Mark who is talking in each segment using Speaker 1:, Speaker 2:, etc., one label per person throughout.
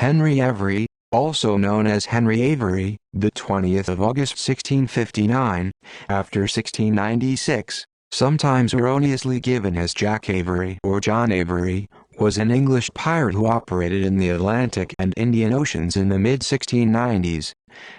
Speaker 1: Henry Avery, also known as Henry Avery, the 20th of August 1659, after 1696, sometimes erroneously given as Jack Avery or John Avery, was an English pirate who operated in the Atlantic and Indian Oceans in the mid-1690s.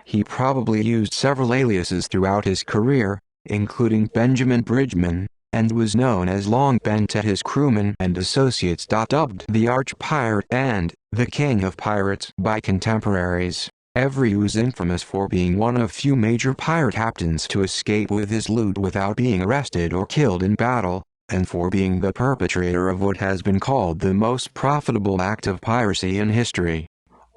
Speaker 1: He probably used several aliases throughout his career, including Benjamin Bridgman, and was known as Long Ben to his crewmen and associates. Dubbed the Arch-Pirate and the King of Pirates by contemporaries, Avery was infamous for being one of few major pirate captains to escape with his loot without being arrested or killed in battle, and for being the perpetrator of what has been called the most profitable act of piracy in history.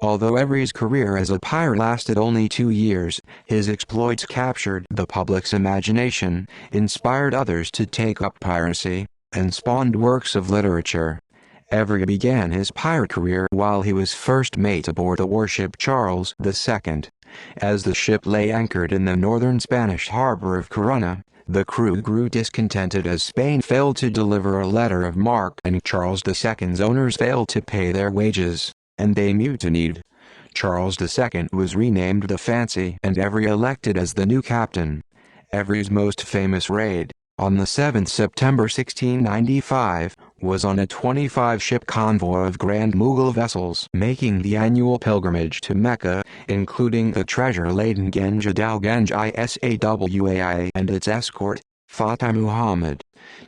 Speaker 1: Although Avery's career as a pirate lasted only 2 years, his exploits captured the public's imagination, inspired others to take up piracy, and spawned works of literature. Avery began his pirate career while he was first mate aboard the warship Charles II. As the ship lay anchored in the northern Spanish harbor of Corunna, the crew grew discontented as Spain failed to deliver a letter of marque and Charles II's owners failed to pay their wages, and they mutinied. Charles II was renamed the Fancy and Avery elected as the new captain. Avery's most famous raid, on the 7th September 1695, was on a 25-ship convoy of Grand Mughal vessels making the annual pilgrimage to Mecca, including the treasure-laden Genj Dal Genj Isawai and its escort, Fatah Muhammad.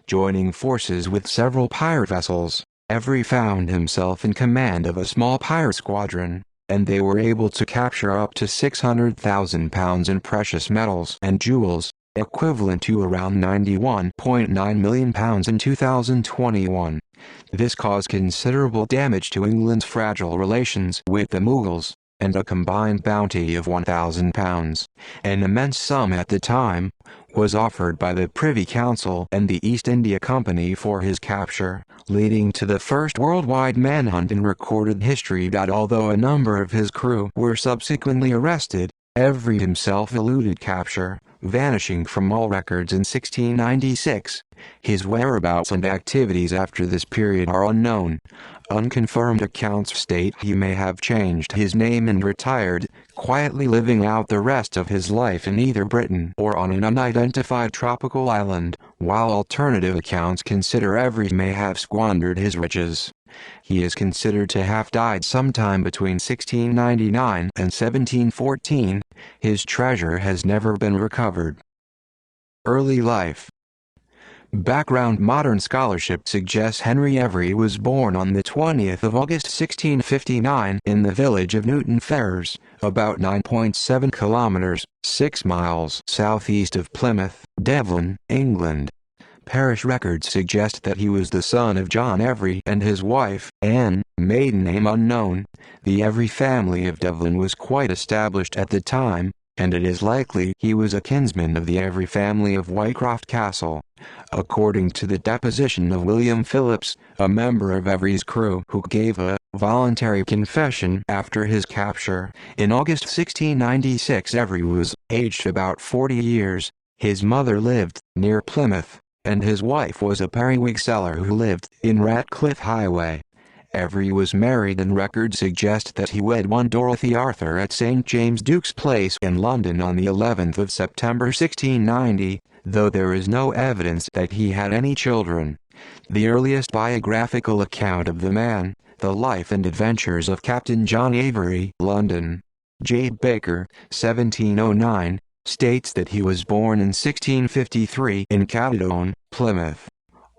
Speaker 1: Joining forces with several pirate vessels, Avery found himself in command of a small pirate squadron, and they were able to capture up to £600,000 in precious metals and jewels, equivalent to around £91.9 million in 2021. This caused considerable damage to England's fragile relations with the Mughals, and a combined bounty of £1,000, an immense sum at the time, was offered by the Privy Council and the East India Company for his capture, leading to the first worldwide manhunt in recorded history. Although a number of his crew were subsequently arrested, Avery himself eluded capture, vanishing from all records in 1696. His whereabouts and activities after this period are unknown. Unconfirmed accounts state he may have changed his name and retired, quietly living out the rest of his life in either Britain or on an unidentified tropical island, while alternative accounts consider Avery may have squandered his riches. He is considered to have died sometime between 1699 and 1714. His treasure has never been recovered. Early life. Background. Modern scholarship suggests Henry Avery was born on the 20th of August 1659 in the village of Newton Ferrers, about 9.7 kilometers, 6 miles southeast of Plymouth, Devon, England. Parish records suggest that he was the son of John Avery and his wife, Anne, maiden name unknown. The Avery family of Devon was quite established at the time, and it is likely he was a kinsman of the Avery family of Whitecroft Castle. According to the deposition of William Phillips, a member of Avery's crew who gave a voluntary confession after his capture, in August 1696, Avery was aged about 40 years, his mother lived near Plymouth, and his wife was a periwig seller who lived in Ratcliffe Highway. Avery was married and records suggest that he wed one Dorothy Arthur at St. James Duke's Place in London on the 11th of September 1690, though there is no evidence that he had any children. The earliest biographical account of the man, The Life and Adventures of Captain John Avery, London. J. Baker, 1709, states that he was born in 1653 in Caledon, Plymouth.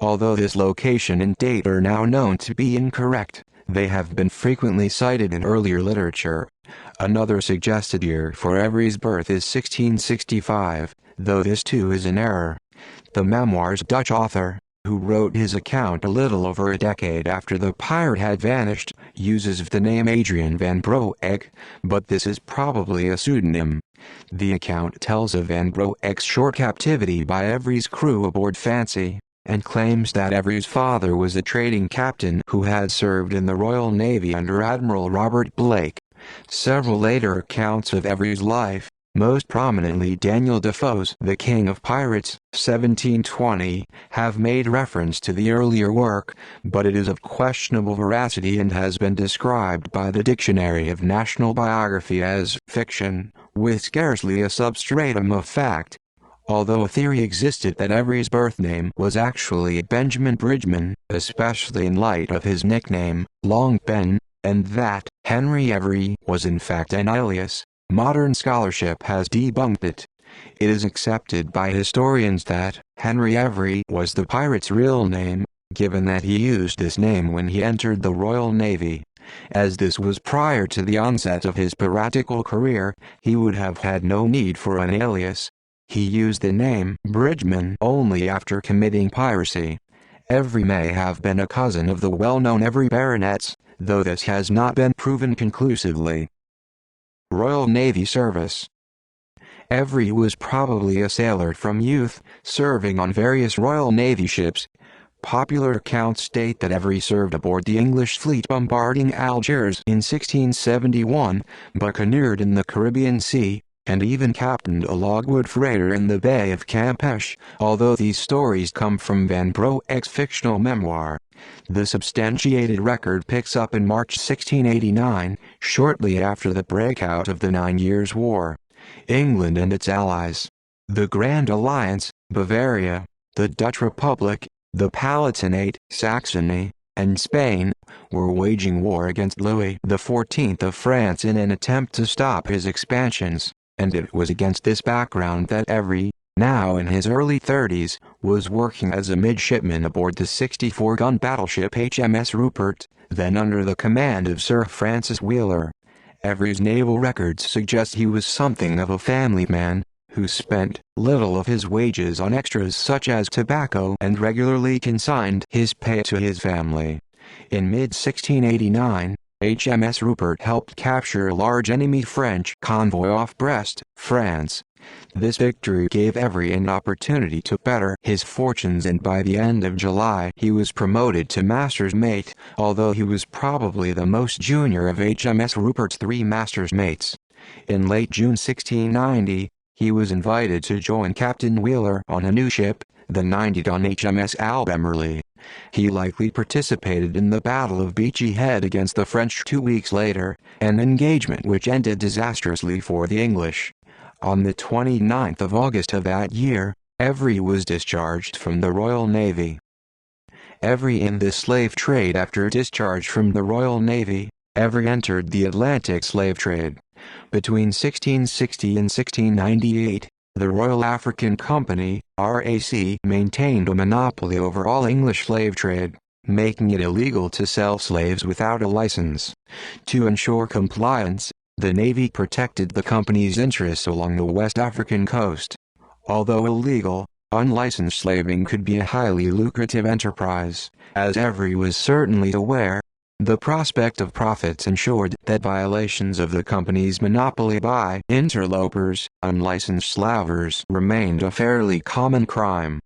Speaker 1: Although this location and date are now known to be incorrect, they have been frequently cited in earlier literature. Another suggested year for Avery's birth is 1665, though this too is an error. The memoir's Dutch author, who wrote his account a little over a decade after the pirate had vanished, uses the name Adrian van Broek, but this is probably a pseudonym. The account tells of Van Broek's short captivity by Avery's crew aboard Fancy, and claims that Avery's father was a trading captain who had served in the Royal Navy under Admiral Robert Blake. Several later accounts of Avery's life, most prominently Daniel Defoe's The King of Pirates, 1720, have made reference to the earlier work, but it is of questionable veracity and has been described by the Dictionary of National Biography as fiction, with scarcely a substratum of fact. Although a theory existed that Every's birth name was actually Benjamin Bridgman, especially in light of his nickname, Long Ben, and that Henry Every was in fact an alias, modern scholarship has debunked it. It is accepted by historians that Henry Every was the pirate's real name, given that he used this name when he entered the Royal Navy. As this was prior to the onset of his piratical career, he would have had no need for an alias. He used the name Bridgman only after committing piracy. Every may have been a cousin of the well-known Every baronets, though this has not been proven conclusively. Royal Navy service. Every was probably a sailor from youth, serving on various Royal Navy ships. Popular accounts state that Every served aboard the English fleet bombarding Algiers in 1671, buccaneered in the Caribbean Sea, and even captained a logwood freighter in the Bay of Campeche, although these stories come from Van Broek's fictional memoir. The substantiated record picks up in March 1689, shortly after the breakout of the 9 Years' War. England and its allies, the Grand Alliance, Bavaria, the Dutch Republic, the Palatinate, Saxony, and Spain, were waging war against Louis XIV of France in an attempt to stop his expansions, and it was against this background that Every, now in his early 30s, was working as a midshipman aboard the 64-gun battleship HMS Rupert, then under the command of Sir Francis Wheeler. Every's naval records suggest he was something of a family man, who spent little of his wages on extras such as tobacco and regularly consigned his pay to his family. In mid-1689, HMS Rupert helped capture a large enemy French convoy off Brest, France. This victory gave Every an opportunity to better his fortunes, and by the end of July he was promoted to master's mate, although he was probably the most junior of HMS Rupert's 3 master's mates. In late June 1690, he was invited to join Captain Wheeler on a new ship, the 90-gun HMS Albemarle. He likely participated in the Battle of Beachy Head against the French 2 weeks later, an engagement which ended disastrously for the English. On the 29th of August of that year, Every was discharged from the Royal Navy. Every in the slave trade. After discharge from the Royal Navy, Every entered the Atlantic slave trade. Between 1660 and 1698, the Royal African Company, RAC, maintained a monopoly over all English slave trade, making it illegal to sell slaves without a license. To ensure compliance, the Navy protected the company's interests along the West African coast. Although illegal, unlicensed slaving could be a highly lucrative enterprise, as Every was certainly aware. The prospect of profits ensured that violations of the company's monopoly by interlopers, unlicensed slavers, remained a fairly common crime.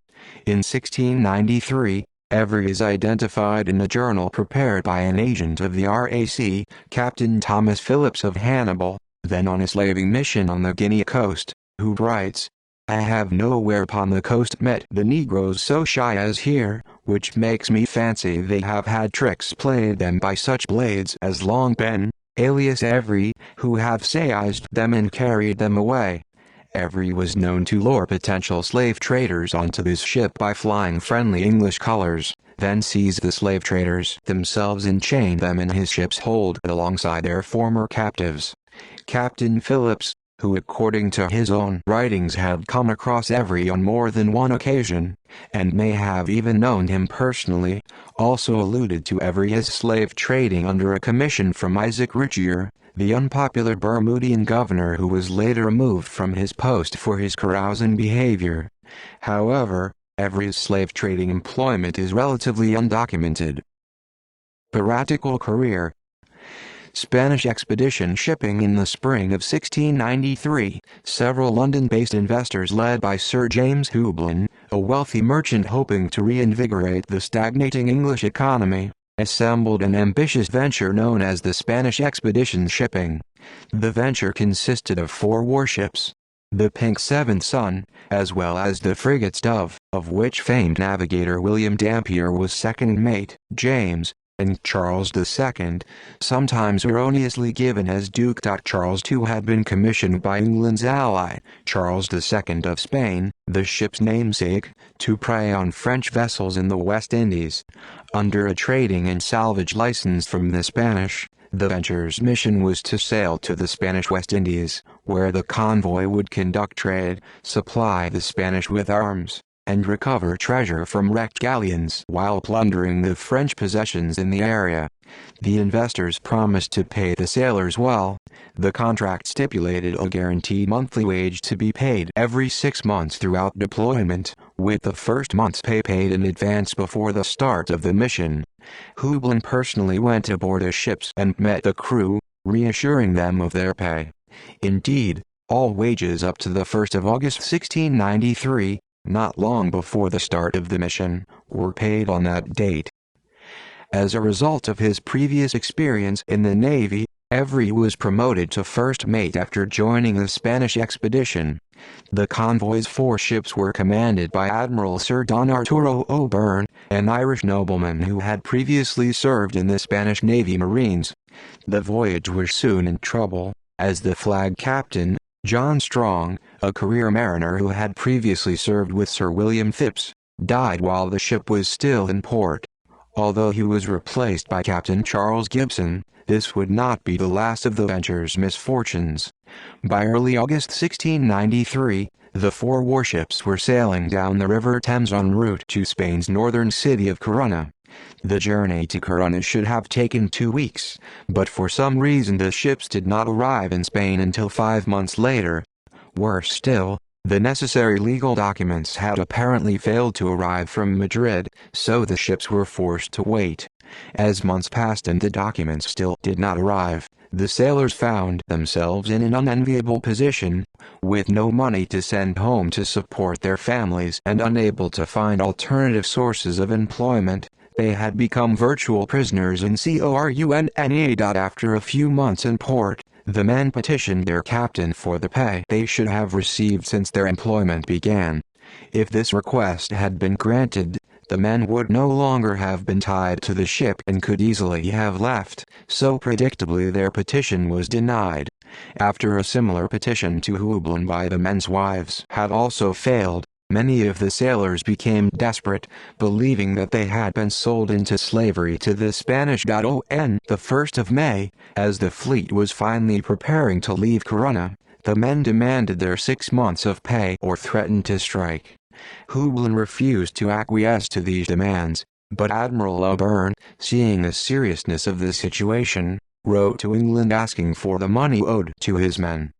Speaker 1: In 1693, Every is identified in a journal prepared by an agent of the RAC, Captain Thomas Phillips of Hannibal, then on a slaving mission on the Guinea coast, who writes, "I have nowhere upon the coast met the Negroes so shy as here, which makes me fancy they have had tricks played them by such blades as Long Ben, alias Every, who have seized them and carried them away." Every was known to lure potential slave traders onto his ship by flying friendly English colors, then seize the slave traders themselves and chain them in his ship's hold alongside their former captives. Captain Phillips, who according to his own writings had come across Every on more than one occasion, and may have even known him personally, also alluded to Every as slave trading under a commission from Isaac Richier, the unpopular Bermudian governor who was later removed from his post for his carousing behavior. However, Every's slave trading employment is relatively undocumented. Piratical career. Spanish expedition shipping. In the spring of 1693, several London-based investors led by Sir James Houblon, a wealthy merchant hoping to reinvigorate the stagnating English economy, assembled an ambitious venture known as the Spanish expedition shipping. The venture consisted of 4 warships: the Pink Seventh Sun, as well as the frigates Dove, of which famed navigator William Dampier was second mate. James and Charles II, sometimes erroneously given as Duke. Charles II had been commissioned by England's ally, Charles II of Spain, the ship's namesake, to prey on French vessels in the West Indies. Under a trading and salvage license from the Spanish, the venture's mission was to sail to the Spanish West Indies, where the convoy would conduct trade, supply the Spanish with arms, and recover treasure from wrecked galleons while plundering the French possessions in the area. The investors promised to pay the sailors well. The contract stipulated a guaranteed monthly wage to be paid every 6 months throughout deployment, with the first month's pay paid in advance before the start of the mission. Houblon personally went aboard the ships and met the crew, reassuring them of their pay. Indeed, all wages up to the 1st of August 1693, not long before the start of the mission, were paid on that date. As a result of his previous experience in the Navy, Avery was promoted to first mate after joining the Spanish expedition. The convoy's 4 ships were commanded by Admiral Sir Don Arturo O'Byrne, an Irish nobleman who had previously served in the Spanish Navy Marines. The voyage was soon in trouble, as the flag captain, John Strong, a career mariner who had previously served with Sir William Phipps, died while the ship was still in port. Although he was replaced by Captain Charles Gibson, this would not be the last of the venture's misfortunes. By early August 1693, the 4 warships were sailing down the River Thames en route to Spain's northern city of Corunna. The journey to Corunna should have taken 2 weeks, but for some reason the ships did not arrive in Spain until 5 months later. Worse still, the necessary legal documents had apparently failed to arrive from Madrid, so the ships were forced to wait. As months passed and the documents still did not arrive, the sailors found themselves in an unenviable position, with no money to send home to support their families and unable to find alternative sources of employment. They had become virtual prisoners in Corunna. After a few months in port, the men petitioned their captain for the pay they should have received since their employment began. If this request had been granted, the men would no longer have been tied to the ship and could easily have left, so predictably their petition was denied. After a similar petition to Houblon by the men's wives had also failed, many of the sailors became desperate, believing that they had been sold into slavery to the Spanish. On the 1st of May, as the fleet was finally preparing to leave Corunna, the men demanded their 6 months of pay or threatened to strike. Houblon refused to acquiesce to these demands, but Admiral O'Byrne, seeing the seriousness of the situation, wrote to England asking for the money owed to his men.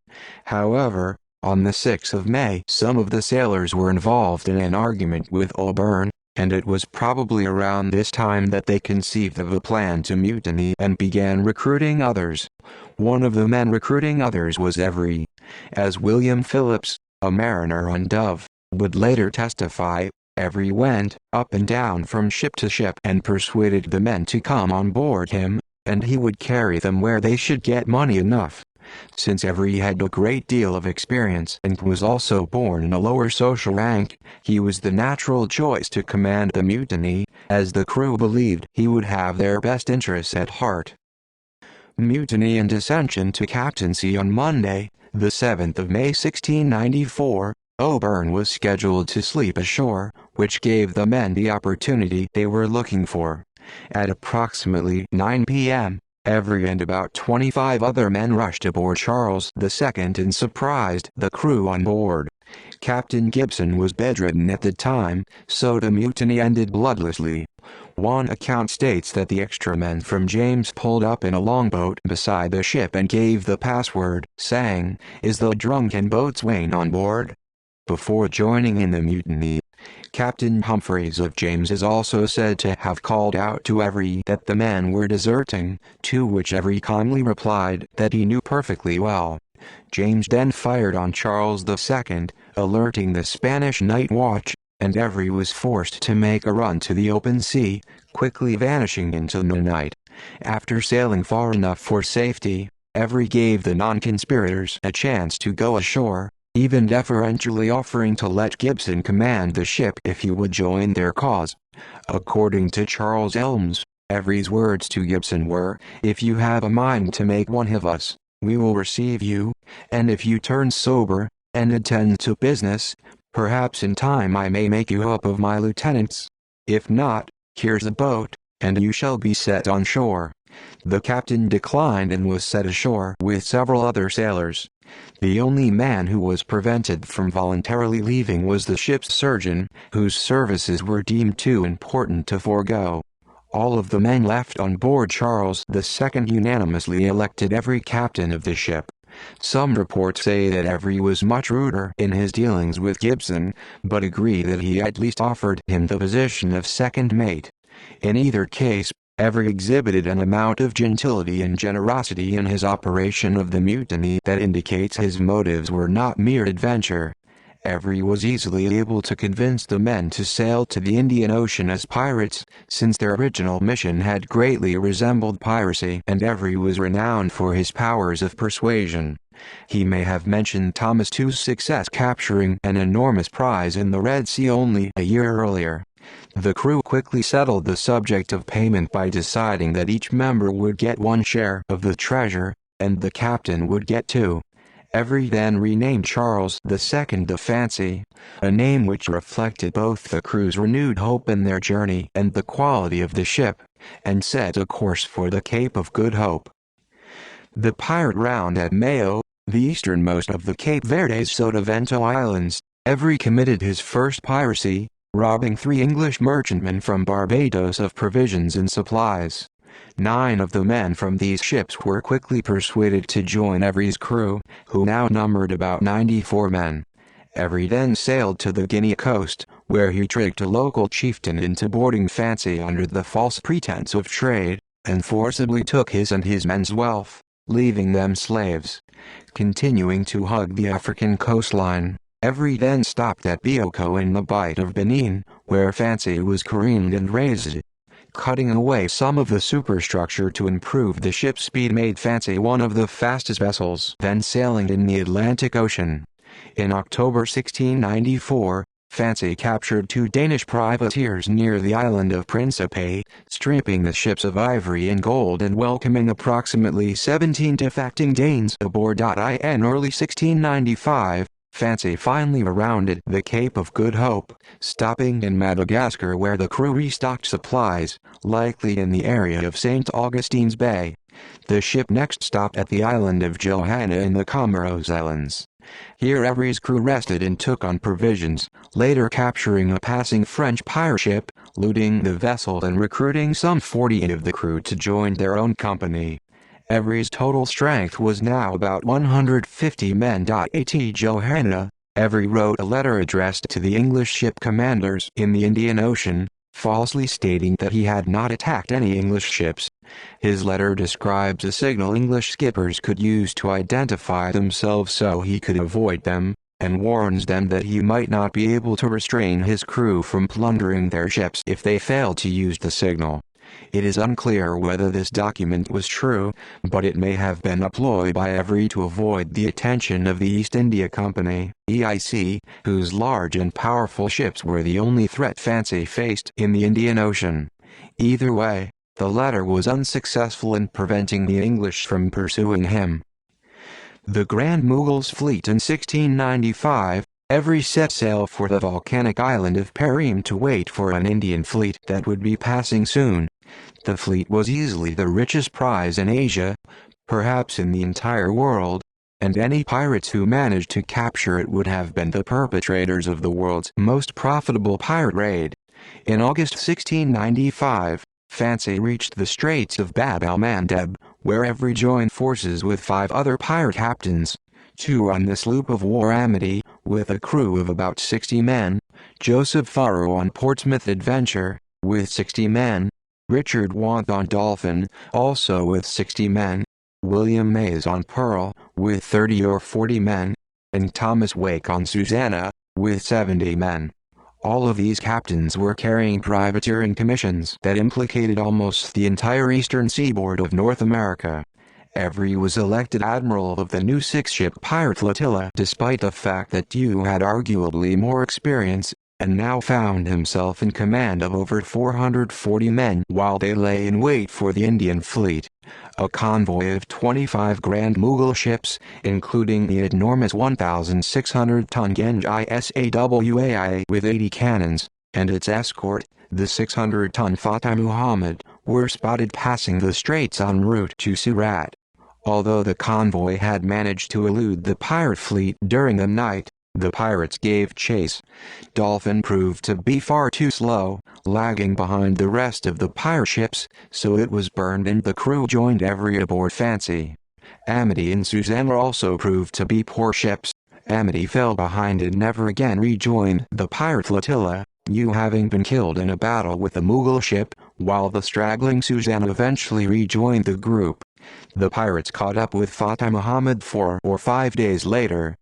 Speaker 1: However, on the 6th of May, some of the sailors were involved in an argument with O'Byrne, and it was probably around this time that they conceived of a plan to mutiny and began recruiting others. One of the men recruiting others was Avery. As William Phillips, a mariner on Dove, would later testify, Avery went up and down from ship to ship and persuaded the men to come on board him, and he would carry them where they should get money enough. Since Avery had a great deal of experience and was also born in a lower social rank, he was the natural choice to command the mutiny, as the crew believed he would have their best interests at heart. Mutiny and ascension to captaincy. On Monday, the 7th of May 1694, O'Byrne was scheduled to sleep ashore, which gave the men the opportunity they were looking for. At approximately 9 p.m., Avery and about 25 other men rushed aboard Charles II and surprised the crew on board. Captain Gibson was bedridden at the time, so the mutiny ended bloodlessly. One account states that the extra men from James pulled up in a longboat beside the ship and gave the password, saying, "Is the drunken boatswain on board?" before joining in the mutiny. Captain Humphreys of James is also said to have called out to Avery that the men were deserting, to which Avery calmly replied that he knew perfectly well. James then fired on Charles II, alerting the Spanish night watch, and Avery was forced to make a run to the open sea, quickly vanishing into the night. After sailing far enough for safety, Every gave the non-conspirators a chance to go ashore, even deferentially offering to let Gibson command the ship if he would join their cause. According to Charles Elmes, Every's words to Gibson were, "If you have a mind to make one of us, we will receive you, and if you turn sober, and attend to business, perhaps in time I may make you up of my lieutenants. If not, here's a boat, and you shall be set on shore." The captain declined and was set ashore with several other sailors. The only man who was prevented from voluntarily leaving was the ship's surgeon, whose services were deemed too important to forego. All of the men left on board Charles II unanimously elected Every captain of the ship. Some reports say that Every was much ruder in his dealings with Gibson, but agree that he at least offered him the position of second mate. In either case, Every exhibited an amount of gentility and generosity in his operation of the mutiny that indicates his motives were not mere adventure. Every was easily able to convince the men to sail to the Indian Ocean as pirates, since their original mission had greatly resembled piracy, and Every was renowned for his powers of persuasion. He may have mentioned Thomas II's success capturing an enormous prize in the Red Sea only a year earlier. The crew quickly settled the subject of payment by deciding that each member would get one share of the treasure, and the captain would get two. Every then renamed Charles II the Fancy, a name which reflected both the crew's renewed hope in their journey and the quality of the ship, and set a course for the Cape of Good Hope. The pirate round at Mayo, the easternmost of the Cape Verde's Sotavento Islands, Every committed his first piracy, robbing 3 English merchantmen from Barbados of provisions and supplies. 9 of the men from these ships were quickly persuaded to join Every's crew, who now numbered about 94 men. Every then sailed to the Guinea coast, where he tricked a local chieftain into boarding Fancy under the false pretense of trade, and forcibly took his and his men's wealth, leaving them slaves. Continuing to hug the African coastline, Every then stopped at Bioko in the Bight of Benin, where Fancy was careened and raised. Cutting away some of the superstructure to improve the ship's speed made Fancy one of the fastest vessels then sailing in the Atlantic Ocean. In October 1694, Fancy captured 2 Danish privateers near the island of Principe, stripping the ships of ivory and gold and welcoming approximately 17 defecting Danes aboard. In early 1695, Fancy finally rounded the Cape of Good Hope, stopping in Madagascar where the crew restocked supplies, likely in the area of St. Augustine's Bay. The ship next stopped at the island of Johanna in the Comoros Islands. Here Every's crew rested and took on provisions, later capturing a passing French pirate ship, looting the vessel and recruiting some 40 of the crew to join their own company. Every's total strength was now about 150 men. At Johanna, Every wrote a letter addressed to the English ship commanders in the Indian Ocean, falsely stating that he had not attacked any English ships. His letter describes a signal English skippers could use to identify themselves so he could avoid them, and warns them that he might not be able to restrain his crew from plundering their ships if they failed to use the signal. It is unclear whether this document was true, but it may have been a ploy by Every to avoid the attention of the East India Company, EIC, whose large and powerful ships were the only threat Fancy faced in the Indian Ocean. Either way, the letter was unsuccessful in preventing the English from pursuing him. The Grand Mughal's fleet in 1695, Every set sail for the volcanic island of Perim to wait for an Indian fleet that would be passing soon. The fleet was easily the richest prize in Asia, perhaps in the entire world, and any pirates who managed to capture it would have been the perpetrators of the world's most profitable pirate raid. In August 1695, Fancy reached the Straits of Bab el-Mandeb, where Every joined forces with 5 other pirate captains. 2 on the sloop of war Amity, with a crew of about 60 men, Joseph Furrow on Portsmouth Adventure, with 60 men, Richard Want on Dolphin, also with 60 men, William Mays on Pearl, with 30 or 40 men, and Thomas Wake on Susanna, with 70 men. All of these captains were carrying privateering commissions that implicated almost the entire eastern seaboard of North America. Avery was elected admiral of the new six-ship pirate flotilla despite the fact that Dew had arguably more experience, and now found himself in command of over 440 men while they lay in wait for the Indian fleet. A convoy of 25 Grand Mughal ships, including the enormous 1,600-ton Genji Sawai with 80 cannons, and its escort, the 600-ton Fateh Muhammad, were spotted passing the straits en route to Surat. Although the convoy had managed to elude the pirate fleet during the night, the pirates gave chase. Dolphin proved to be far too slow, lagging behind the rest of the pirate ships, so it was burned and the crew joined Avery aboard Fancy. Amity and Susanna also proved to be poor ships. Amity fell behind and never again rejoined the pirate flotilla, you having been killed in a battle with a Mughal ship, while the straggling Susanna eventually rejoined the group. The pirates caught up with Fateh Muhammad 4 or 5 days later.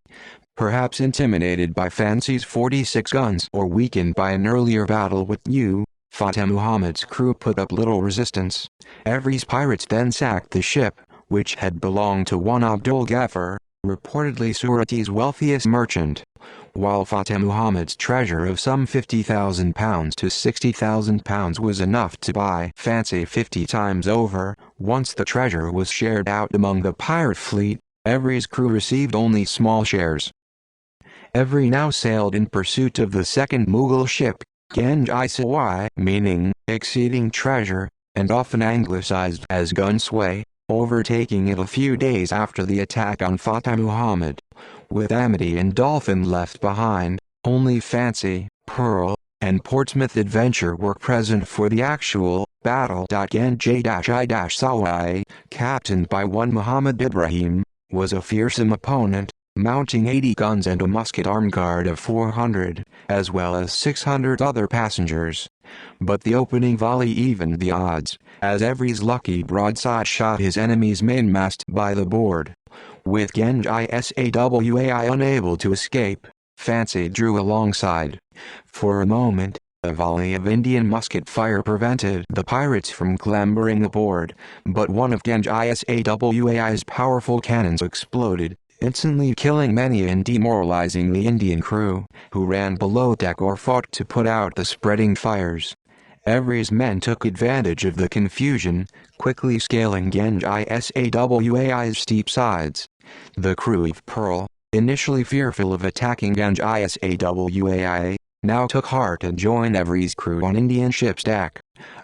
Speaker 1: Perhaps intimidated by Fancy's 46 guns or weakened by an earlier battle with Dew, Fateh Muhammad's crew put up little resistance. Avery's pirates then sacked the ship, which had belonged to one Abdul Ghaffar, reportedly Surati's wealthiest merchant. While Fateh Muhammad's treasure of some £50,000 to £60,000 was enough to buy Fancy 50 times over, once the treasure was shared out among the pirate fleet, Avery's crew received only small shares. Avery now sailed in pursuit of the second Mughal ship, Genji Sawai, meaning exceeding treasure, and often anglicized as Gunsway, overtaking it a few days after the attack on Fateh Muhammad. With Amity and Dolphin left behind, only Fancy, Pearl, and Portsmouth Adventure were present for the actual battle. Genji-I-Sawai, captained by one Muhammad Ibrahim, was a fearsome opponent, mounting 80 guns and a musket arm guard of 400, as well as 600 other passengers. But the opening volley evened the odds, as Avery's lucky broadside shot his enemy's mainmast by the board. With Genji Sawai unable to escape, Fancy drew alongside. For a moment, a volley of Indian musket fire prevented the pirates from clambering aboard, but one of Genji Sawai's powerful cannons exploded, instantly killing many and demoralizing the Indian crew, who ran below deck or fought to put out the spreading fires. Avery's men took advantage of the confusion, quickly scaling Genji Sawai's steep sides. The crew of Pearl, initially fearful of attacking Genji Sawai, now took heart and joined Avery's crew on Indian ship's deck.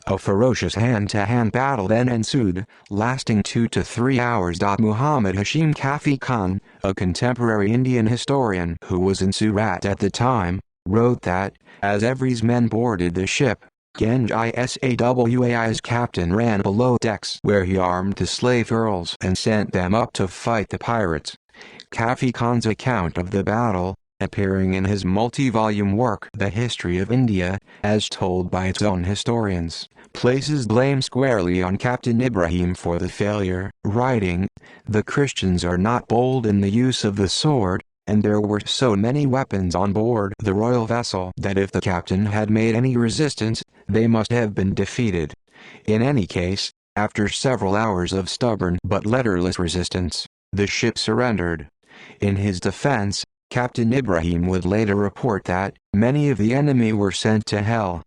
Speaker 1: A ferocious hand-to-hand battle then ensued, lasting 2 to 3 hours. Muhammad Hashim Kafi Khan, a contemporary Indian historian who was in Surat at the time, wrote that, as Avery's men boarded the ship, Genji Sawai's captain ran below decks where he armed the slave girls and sent them up to fight the pirates. Kafi Khan's account of the battle, appearing in his multi-volume work The History of India, as told by its own historians, places blame squarely on Captain Ibrahim for the failure, writing, "The Christians are not bold in the use of the sword, and there were so many weapons on board the royal vessel that if the captain had made any resistance, they must have been defeated." In any case, after several hours of stubborn but letterless resistance, the ship surrendered. In his defense, Captain Ibrahim would later report that many of the enemy were sent to hell.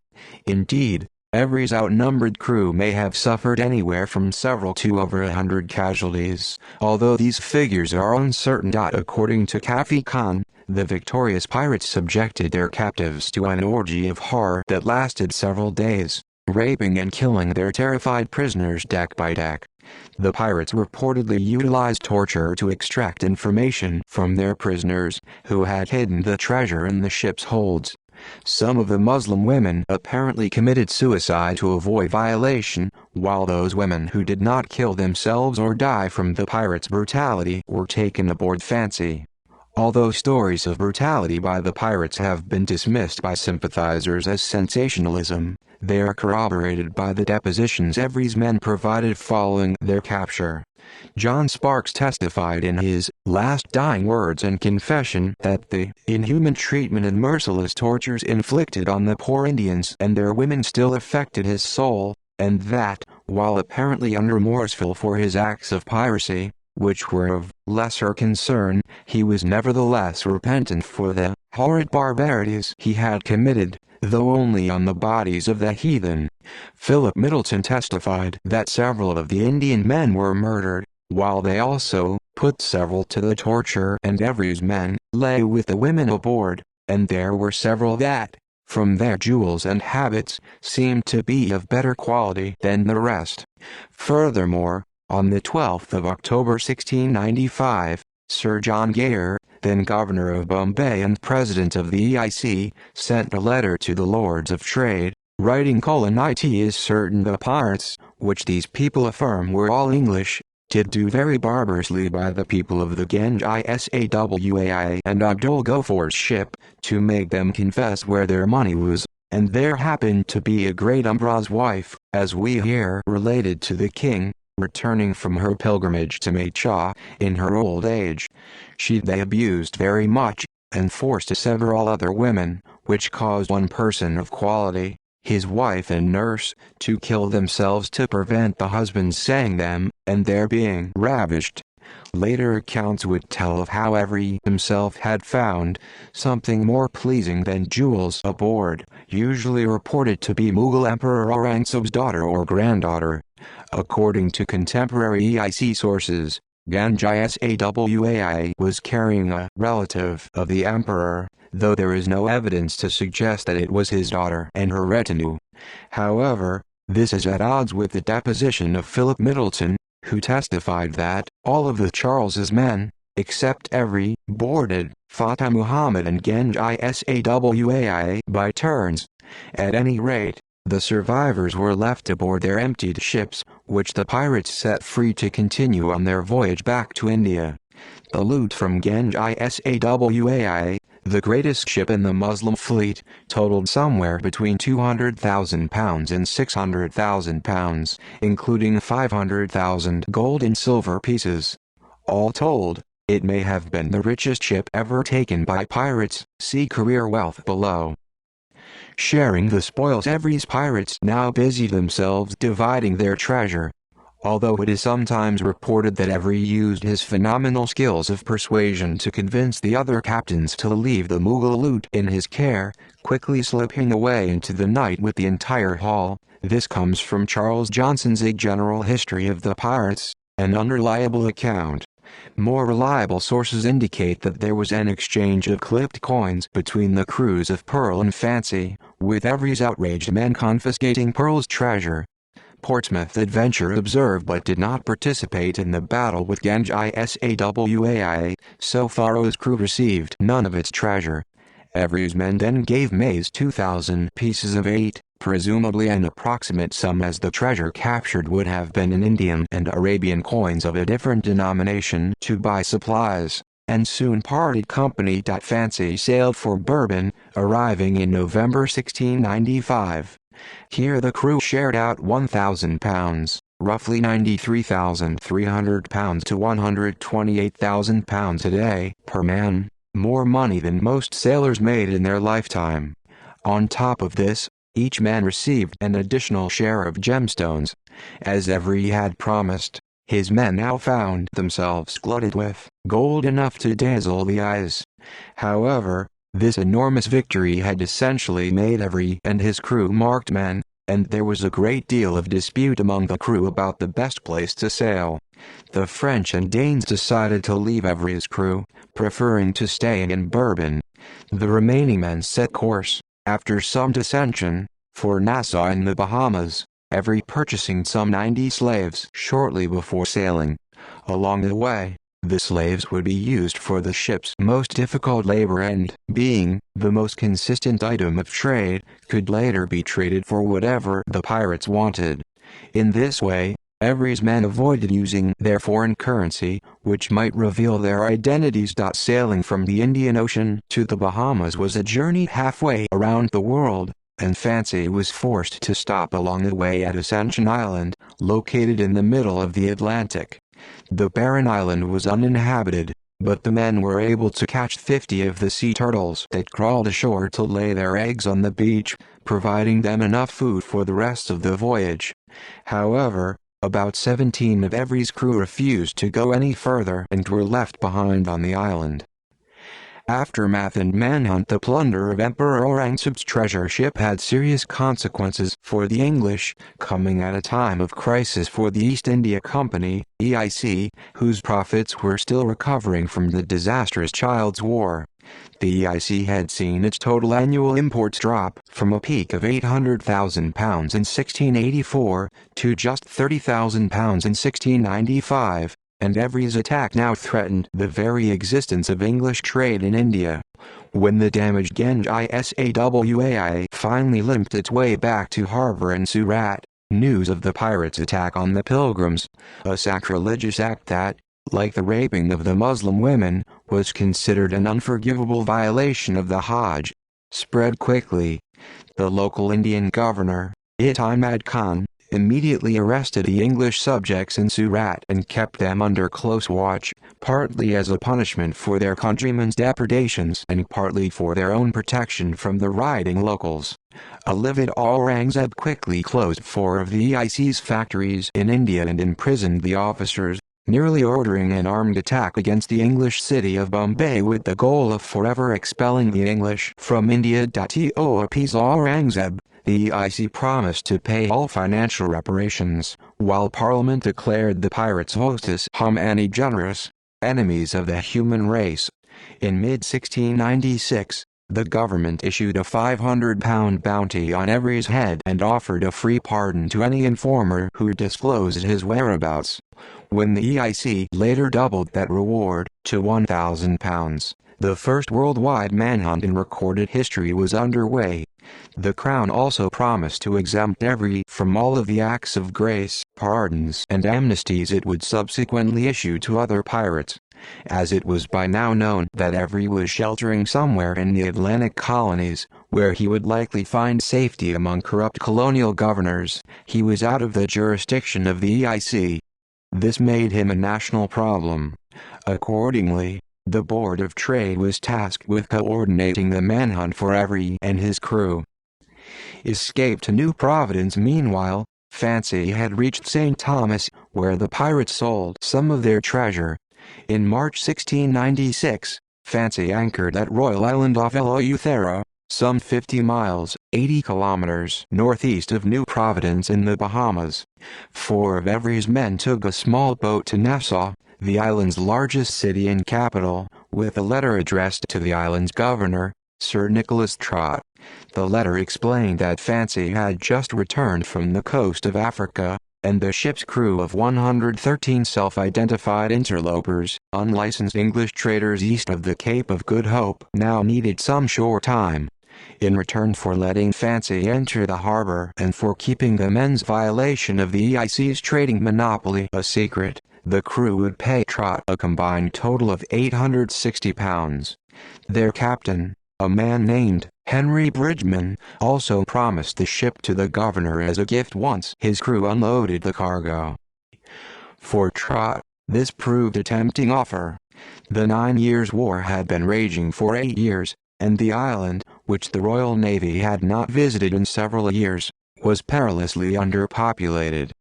Speaker 1: Indeed, Avery's outnumbered crew may have suffered anywhere from several to over 100 casualties, although these figures are uncertain. According to Kafi Khan, the victorious pirates subjected their captives to an orgy of horror that lasted several days, raping and killing their terrified prisoners deck by deck. The pirates reportedly utilized torture to extract information from their prisoners, who had hidden the treasure in the ship's holds. Some of the Muslim women apparently committed suicide to avoid violation, while those women who did not kill themselves or die from the pirates' brutality were taken aboard Fancy. Although stories of brutality by the pirates have been dismissed by sympathizers as sensationalism, they are corroborated by the depositions Avery's men provided following their capture. John Sparks testified in his last dying words and confession that the inhuman treatment and merciless tortures inflicted on the poor Indians and their women still affected his soul, and that, While apparently unremorseful for his acts of piracy, which were of lesser concern, he was nevertheless repentant for the horrid barbarities he had committed, though only on the bodies of the heathen. Philip Middleton testified that several of the Indian men were murdered, while they also put several to the torture, and Avery's men lay with the women aboard, and there were several that, from their jewels and habits, seemed to be of better quality than the rest. Furthermore, on the 12th of October 1695, Sir John Gayar, then Governor of Bombay and President of the EIC, sent a letter to the Lords of Trade, writing: "It is certain the pirates, which these people affirm were all English, did do very barbarously by the people of the Ganj Isawai and Abdul Ghafar's ship, to make them confess where their money was, and there happened to be a great Umbra's wife, as we hear related to the king, returning from her pilgrimage to Macha, in her old age. They abused very much, and forced to sever all other women, which caused one person of quality, his wife and nurse, to kill themselves to prevent the husbands saying them, and their being ravished." Later accounts would tell of how Avery himself had found something more pleasing than jewels aboard, usually reported to be Mughal Emperor Aurangzeb's daughter or granddaughter. According to contemporary EIC sources, Ganj Isawai was carrying a relative of the emperor, though there is no evidence to suggest that it was his daughter and her retinue. However, this is at odds with the deposition of Philip Middleton, who testified that all of the Charles's men, except Avery, boarded Fatah Muhammad and Ganj Isawai by turns. At any rate, the survivors were left aboard their emptied ships, which the pirates set free to continue on their voyage back to India. The loot from Ganj Isawai, the greatest ship in the Muslim fleet, totaled somewhere between £200,000 and £600,000, including 500,000 gold and silver pieces. All told, it may have been the richest ship ever taken by pirates. See career wealth below. Sharing the spoils. Avery's pirates now busied themselves dividing their treasure. Although it is sometimes reported that Avery used his phenomenal skills of persuasion to convince the other captains to leave the Mughal loot in his care, quickly slipping away into the night with the entire haul, this comes from Charles Johnson's A General History of the Pirates, an unreliable account. More reliable sources indicate that there was an exchange of clipped coins between the crews of Pearl and Fancy, with Avery's outraged men confiscating Pearl's treasure. Portsmouth Adventure observed but did not participate in the battle with Ganj Isawai, so Faro's crew received none of its treasure. Avery's men then gave Mays 2,000 pieces of 8, presumably an approximate sum, as the treasure captured would have been in Indian and Arabian coins of a different denomination, to buy supplies, and soon parted company. Fancy sailed for Bourbon, arriving in November 1695. Here the crew shared out £1,000, roughly £93,300 to £128,000 a day, per man, more money than most sailors made in their lifetime. On top of this, each man received an additional share of gemstones. As Avery had promised, his men now found themselves glutted with gold enough to dazzle the eyes. However, this enormous victory had essentially made Avery and his crew marked men, and there was a great deal of dispute among the crew about the best place to sail. The French and Danes decided to leave Avery's crew, preferring to stay in Bourbon. The remaining men set course, after some dissension, for Nassau in the Bahamas, Avery purchasing some 90 slaves shortly before sailing. Along the way, the slaves would be used for the ship's most difficult labor and, being the most consistent item of trade, could later be traded for whatever the pirates wanted. In this way, Avery's men avoided using their foreign currency, which might reveal their identities. Sailing from the Indian Ocean to the Bahamas was a journey halfway around the world, and Fancy was forced to stop along the way at Ascension Island, located in the middle of the Atlantic. The barren island was uninhabited, but the men were able to catch 50 of the sea turtles that crawled ashore to lay their eggs on the beach, providing them enough food for the rest of the voyage. However, about 17 of Avery's crew refused to go any further and were left behind on the island. Aftermath and manhunt. The plunder of Emperor Aurangzeb's treasure ship had serious consequences for the English, coming at a time of crisis for the East India Company, EIC, whose profits were still recovering from the disastrous Child's War. The EIC had seen its total annual imports drop from a peak of £800,000 in 1684 to just £30,000 in 1695. And Avery's attack now threatened the very existence of English trade in India. When the damaged Genji Sawai finally limped its way back to harbor in Surat, news of the pirates' attack on the pilgrims, a sacrilegious act that, like the raping of the Muslim women, was considered an unforgivable violation of the Hajj, spread quickly. The local Indian governor, Ahmad Khan, immediately arrested the English subjects in Surat and kept them under close watch, partly as a punishment for their countrymen's depredations and partly for their own protection from the rioting locals. A livid Aurangzeb quickly closed 4 of the EIC's factories in India and imprisoned the officers, nearly ordering an armed attack against the English city of Bombay with the goal of forever expelling the English from India. To appease Aurangzeb, the EIC promised to pay all financial reparations, while Parliament declared the pirates hostis humani generis, enemies of the human race. In mid-1696, the government issued a £500 bounty on Avery's head and offered a free pardon to any informer who disclosed his whereabouts. When the EIC later doubled that reward to £1,000, the first worldwide manhunt in recorded history was underway. The Crown also promised to exempt Avery from all of the acts of grace, pardons and amnesties it would subsequently issue to other pirates. As it was by now known that Avery was sheltering somewhere in the Atlantic colonies, where he would likely find safety among corrupt colonial governors, he was out of the jurisdiction of the EIC. This made him a national problem. Accordingly, the Board of Trade was tasked with coordinating the manhunt for Avery and his crew. Escape to New Providence. Meanwhile, Fancy had reached St. Thomas, where the pirates sold some of their treasure. In March 1696, Fancy anchored at Royal Island off Eleuthera, some 50 miles, 80 kilometers northeast of New Providence in the Bahamas. 4 of Avery's men took a small boat to Nassau, the island's largest city and capital, with a letter addressed to the island's governor, Sir Nicholas Trott. The letter explained that Fancy had just returned from the coast of Africa, and the ship's crew of 113 self-identified interlopers, unlicensed English traders east of the Cape of Good Hope, now needed some shore time. In return for letting Fancy enter the harbor and for keeping the men's violation of the EIC's trading monopoly a secret, the crew would pay Trott a combined total of £860. Their captain, a man named Henry Bridgman, also promised the ship to the governor as a gift once his crew unloaded the cargo. For Trott, this proved a tempting offer. The 9 Years' War had been raging for 8 years, and the island, which the Royal Navy had not visited in several years, was perilously underpopulated.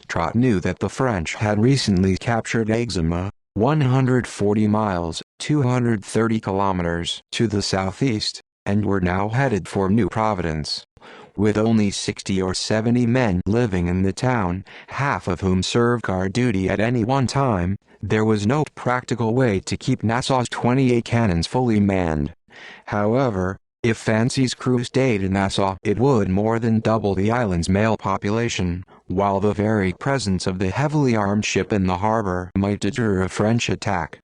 Speaker 1: Trott knew that the French had recently captured Eczema, 140 miles, 230 kilometers to the southeast, and were now headed for New Providence. With only 60 or 70 men living in the town, half of whom served guard duty at any one time, there was no practical way to keep Nassau's 28 cannons fully manned. However, if Fancy's crew stayed in Nassau, it would more than double the island's male population, while the very presence of the heavily armed ship in the harbor might deter a French attack.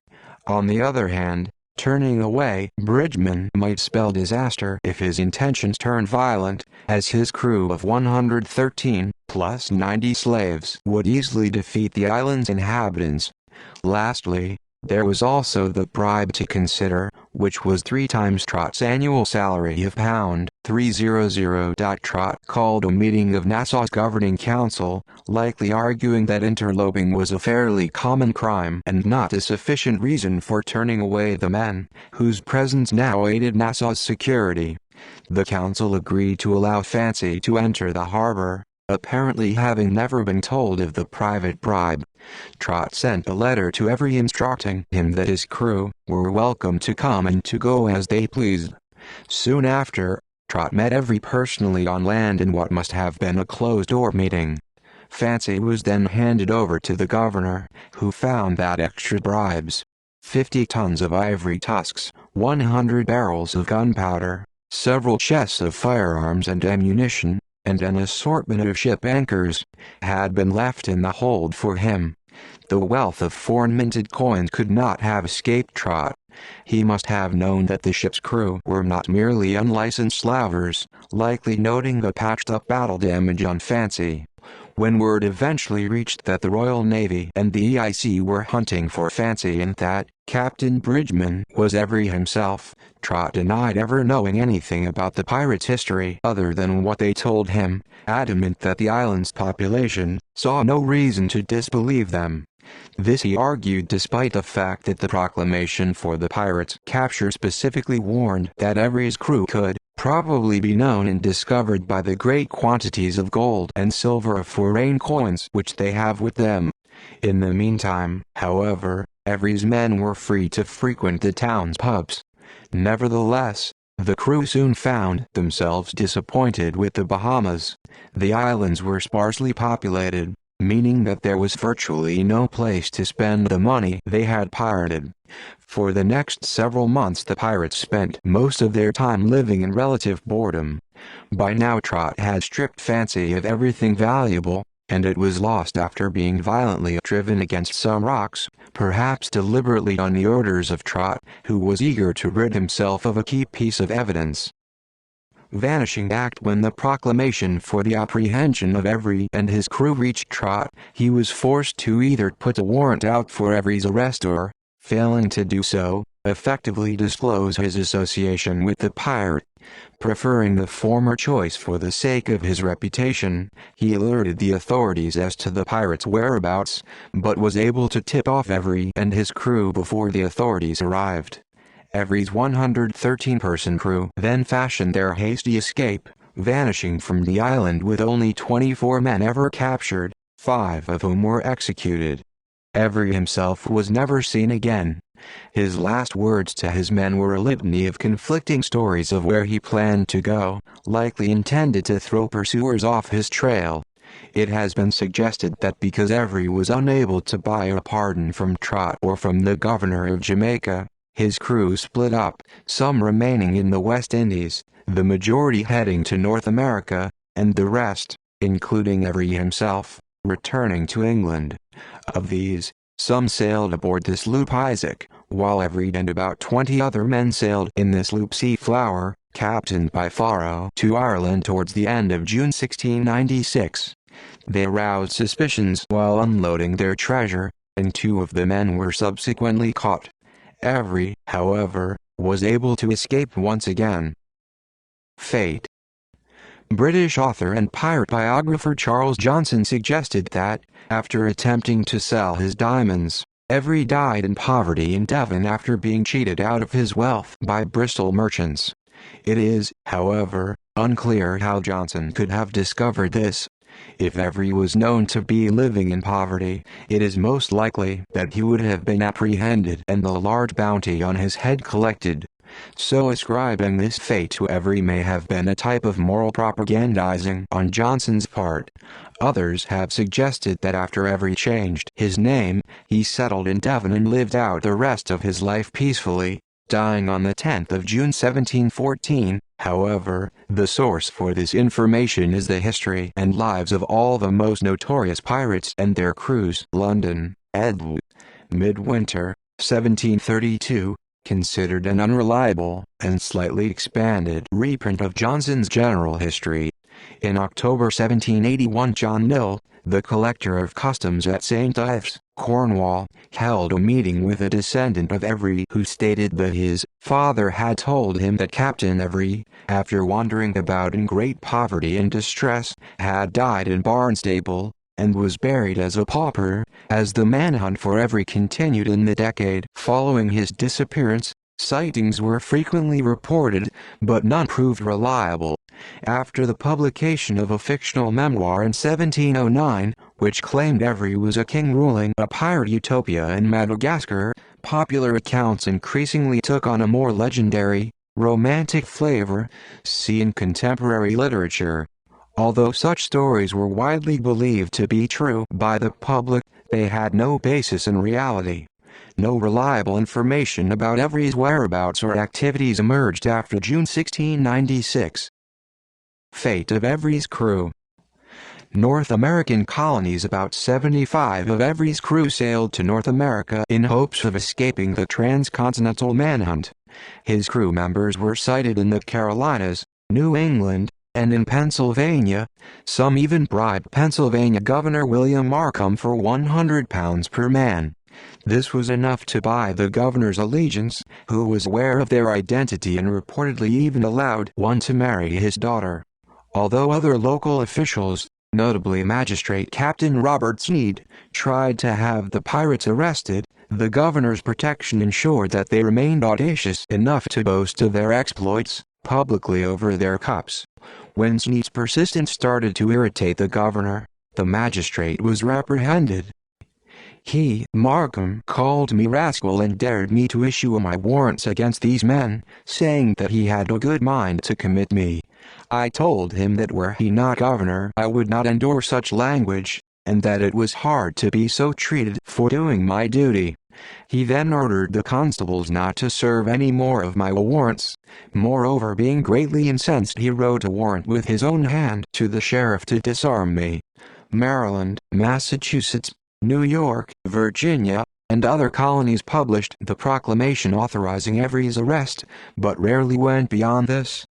Speaker 1: On the other hand, turning away Bridgman might spell disaster if his intentions turned violent, as his crew of 113, plus 90 slaves, would easily defeat the island's inhabitants. Lastly, there was also the bribe to consider, which was 3 times Trott's annual salary of £300. Trott called a meeting of Nassau's governing council, likely arguing that interloping was a fairly common crime and not a sufficient reason for turning away the men, whose presence now aided Nassau's security. The council agreed to allow Fancy to enter the harbor, Apparently having never been told of the private bribe, Trott sent a letter to Avery instructing him that his crew were welcome to come and to go as they pleased. Soon after, Trott met Avery personally on land in what must have been a closed-door meeting. Fancy was then handed over to the governor, who found that extra bribes, 50 tons of ivory tusks, 100 barrels of gunpowder, several chests of firearms and ammunition, and an assortment of ship anchors, had been left in the hold for him. The wealth of foreign minted coins could not have escaped Trott. He must have known that the ship's crew were not merely unlicensed slavers, likely noting the patched-up battle damage on Fancy. When word eventually reached that the Royal Navy and the EIC were hunting for Fancy and that Captain Bridgman was Avery himself, Trott denied ever knowing anything about the pirates' history other than what they told him, adamant that the island's population saw no reason to disbelieve them. This he argued despite the fact that the proclamation for the pirates' capture specifically warned that Avery's crew could probably be known and discovered by the great quantities of gold and silver of foreign coins which they have with them. In the meantime, however, Avery's men were free to frequent the town's pubs. Nevertheless, the crew soon found themselves disappointed with the Bahamas. The islands were sparsely populated, meaning that there was virtually no place to spend the money they had pirated. For the next several months the pirates spent most of their time living in relative boredom. By now Trott had stripped Fancy of everything valuable, and it was lost after being violently driven against some rocks, perhaps deliberately on the orders of Trott, who was eager to rid himself of a key piece of evidence. Vanishing act. When the proclamation for the apprehension of Avery and his crew reached Trott, he was forced to either put a warrant out for Avery's arrest or, failing to do so, effectively disclose his association with the pirate. Preferring the former choice for the sake of his reputation, he alerted the authorities as to the pirates' whereabouts, but was able to tip off Avery and his crew before the authorities arrived. Avery's 113-person crew then fashioned their hasty escape, vanishing from the island with only 24 men ever captured, 5 of whom were executed. Avery himself was never seen again. His last words to his men were a litany of conflicting stories of where he planned to go, likely intended to throw pursuers off his trail. It has been suggested that because Avery was unable to buy a pardon from Trott or from the governor of Jamaica, his crew split up, some remaining in the West Indies, the majority heading to North America, and the rest, including Avery himself, returning to England. Of these, some sailed aboard the sloop Isaac, while Avery and about 20 other men sailed in the sloop Seaflower, captained by Faro, to Ireland towards the end of June 1696. They aroused suspicions while unloading their treasure, and 2 of the men were subsequently caught. Avery, however, was able to escape once again. Fate. British author and pirate biographer Charles Johnson suggested that, after attempting to sell his diamonds, Avery died in poverty in Devon after being cheated out of his wealth by Bristol merchants. It is, however, unclear how Johnson could have discovered this. If Avery was known to be living in poverty, it is most likely that he would have been apprehended and the large bounty on his head collected. So ascribing this fate to Avery may have been a type of moral propagandizing on Johnson's part. Others have suggested that after Avery changed his name, he settled in Devon and lived out the rest of his life peacefully, dying on the 10th of June 1714. However, the source for this information is the history and lives of all the most notorious pirates and their crews. London, Ed. Midwinter, 1732, considered an unreliable and slightly expanded reprint of Johnson's general history. In October 1781, John Nill, the collector of customs at St. Ives, Cornwall, held a meeting with a descendant of Avery who stated that his father had told him that Captain Avery, after wandering about in great poverty and distress, had died in Barnstaple, and was buried as a pauper. As the manhunt for Avery continued in the decade following his disappearance, Sightings were frequently reported, but none proved reliable. After the publication of a fictional memoir in 1709, which claimed Avery was a king ruling a pirate utopia in Madagascar, popular accounts increasingly took on a more legendary, romantic flavor, seen in contemporary literature. Although such stories were widely believed to be true by the public, they had no basis in reality. No reliable information about Avery's whereabouts or activities emerged after June 1696. Fate of Avery's crew. North American colonies. About 75 of Avery's crew sailed to North America in hopes of escaping the transcontinental manhunt. His crew members were sighted in the Carolinas, New England, and in Pennsylvania. Some even bribed Pennsylvania Governor William Markham for £100 per man. This was enough to buy the governor's allegiance, who was aware of their identity and reportedly even allowed one to marry his daughter. Although other local officials, notably Magistrate Captain Robert Sneed, tried to have the pirates arrested, the governor's protection ensured that they remained audacious enough to boast of their exploits publicly over their cups. When Sneed's persistence started to irritate the governor, the magistrate was reprehended. He, Markham, called me rascal and dared me to issue my warrants against these men, saying that he had a good mind to commit me. I told him that were he not governor I would not endure such language, and that it was hard to be so treated for doing my duty. He then ordered the constables not to serve any more of my warrants. Moreover, being greatly incensed, he wrote a warrant with his own hand to the sheriff to disarm me. Maryland, Massachusetts, New York, Virginia, and other colonies published the proclamation authorizing Avery's arrest, but rarely went beyond this.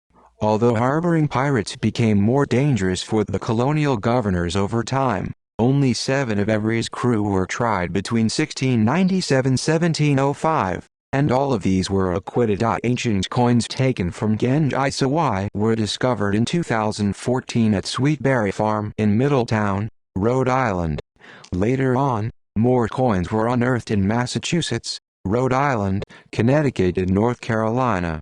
Speaker 1: Although harboring pirates became more dangerous for the colonial governors over time, only 7 of Avery's crew were tried between 1697–1705, and all of these were acquitted. Ancient coins taken from Genji Sawai were discovered in 2014 at Sweetberry Farm in Middletown, Rhode Island. Later on, more coins were unearthed in Massachusetts, Rhode Island, Connecticut and North Carolina.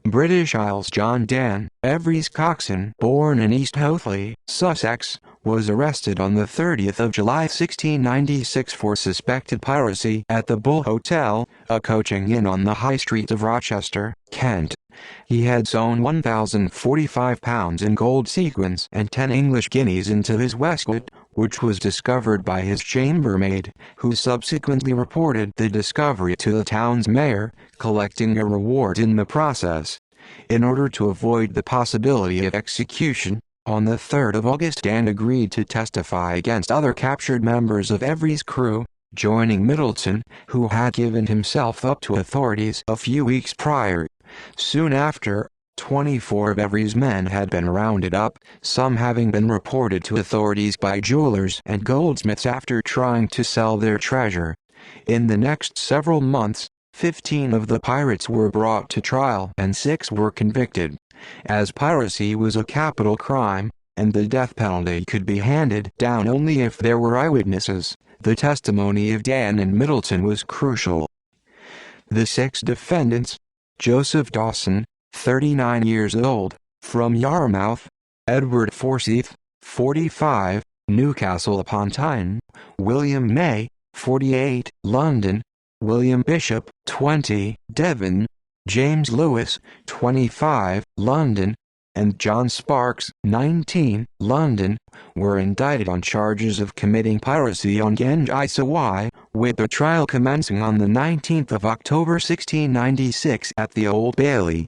Speaker 1: British Isles. John Dan, Avery's coxswain, born in East Hoathly, Sussex, was arrested on the 30th of July 1696 for suspected piracy at the Bull Hotel, a coaching inn on the High Street of Rochester, Kent. He had sewn £1,045 in gold sequins and 10 English guineas into his waistcoat, which was discovered by his chambermaid, who subsequently reported the discovery to the town's mayor, collecting a reward in the process. In order to avoid the possibility of execution, on the 3rd of August Dan agreed to testify against other captured members of Avery's crew, joining Middleton, who had given himself up to authorities a few weeks prior. Soon after, 24 of Avery's men had been rounded up, some having been reported to authorities by jewelers and goldsmiths after trying to sell their treasure. In the next several months, 15 of the pirates were brought to trial and 6 were convicted. As piracy was a capital crime, and the death penalty could be handed down only if there were eyewitnesses, the testimony of Dan and Middleton was crucial. The 6 defendants: Joseph Dawson, 39 years old, from Yarmouth; Edward Forsyth, 45, Newcastle upon Tyne; William May, 48, London; William Bishop, 20, Devon; James Lewis, 25, London; and John Sparks, 19, London, were indicted on charges of committing piracy on Genji Sawai, with the trial commencing on the 19th of October 1696 at the Old Bailey.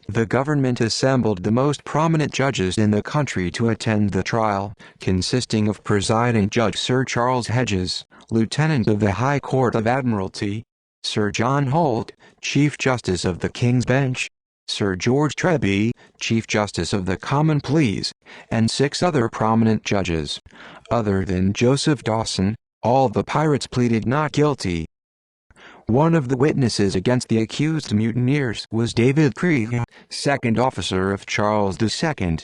Speaker 1: The government assembled the most prominent judges in the country to attend the trial, consisting of Presiding Judge Sir Charles Hedges, Lieutenant of the High Court of Admiralty, Sir John Holt, Chief Justice of the King's Bench, Sir George Treby, Chief Justice of the Common Pleas, and 6 other prominent judges. Other than Joseph Dawson, all the pirates pleaded not guilty. One of the witnesses against the accused mutineers was David Krieg, second officer of Charles II.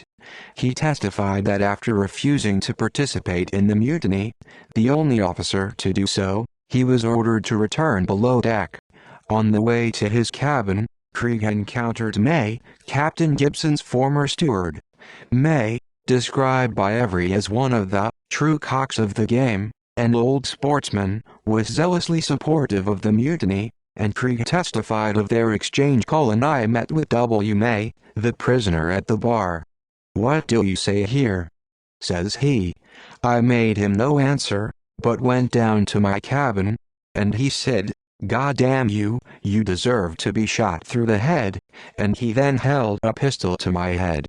Speaker 1: He testified that after refusing to participate in the mutiny, the only officer to do so, he was ordered to return below deck. On the way to his cabin, Krieg encountered May, Captain Gibson's former steward. May, described by every as one of the true cocks of the game, an old sportsman, was zealously supportive of the mutiny, and Krieg testified of their exchange. "I met with W. May, the prisoner, at the bar. 'What do you say here?' says he. I made him no answer, but went down to my cabin, and he said, 'God damn you, you deserve to be shot through the head,' and he then held a pistol to my head.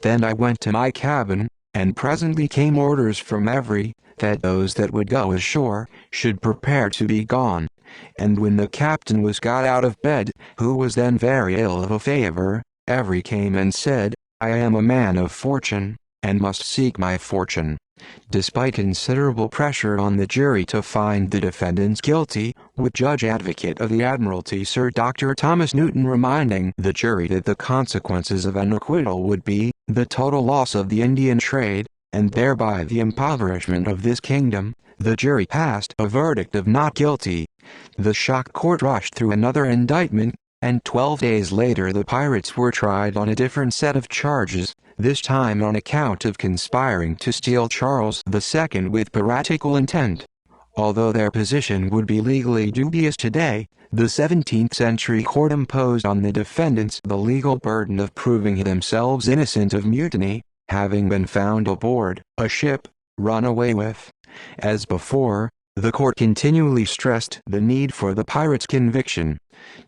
Speaker 1: Then I went to my cabin, and presently came orders from every, that those that would go ashore, should prepare to be gone. And when the captain was got out of bed, who was then very ill of a fever, every came and said, I am a man of fortune, and must seek my fortune.' Despite considerable pressure on the jury to find the defendants guilty, with Judge Advocate of the Admiralty Sir Dr. Thomas Newton reminding the jury that the consequences of an acquittal would be the total loss of the Indian trade, and thereby the impoverishment of this kingdom, the jury passed a verdict of not guilty. The shocked court rushed through another indictment, and 12 days later the pirates were tried on a different set of charges, this time on account of conspiring to steal Charles II with piratical intent. Although their position would be legally dubious today, the 17th century court imposed on the defendants the legal burden of proving themselves innocent of mutiny, having been found aboard a ship run away with. As before, the court continually stressed the need for the pirates' conviction.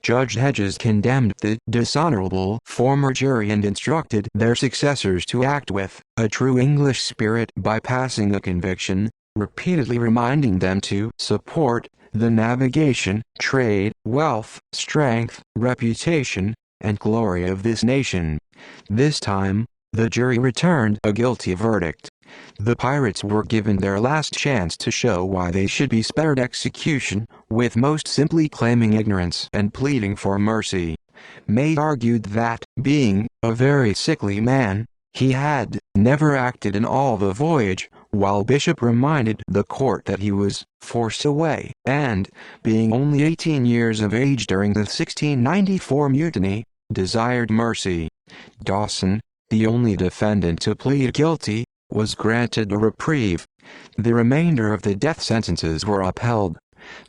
Speaker 1: Judge Hedges condemned the dishonorable former jury and instructed their successors to act with a true English spirit by passing a conviction, repeatedly reminding them to support the navigation, trade, wealth, strength, reputation, and glory of this nation. This time, the jury returned a guilty verdict. The pirates were given their last chance to show why they should be spared execution, with most simply claiming ignorance and pleading for mercy. May argued that, being a very sickly man, he had never acted in all the voyage, while Bishop reminded the court that he was forced away, and, being only 18 years of age during the 1694 mutiny, desired mercy. Dawson, the only defendant to plead guilty, was granted a reprieve. The remainder of the death sentences were upheld.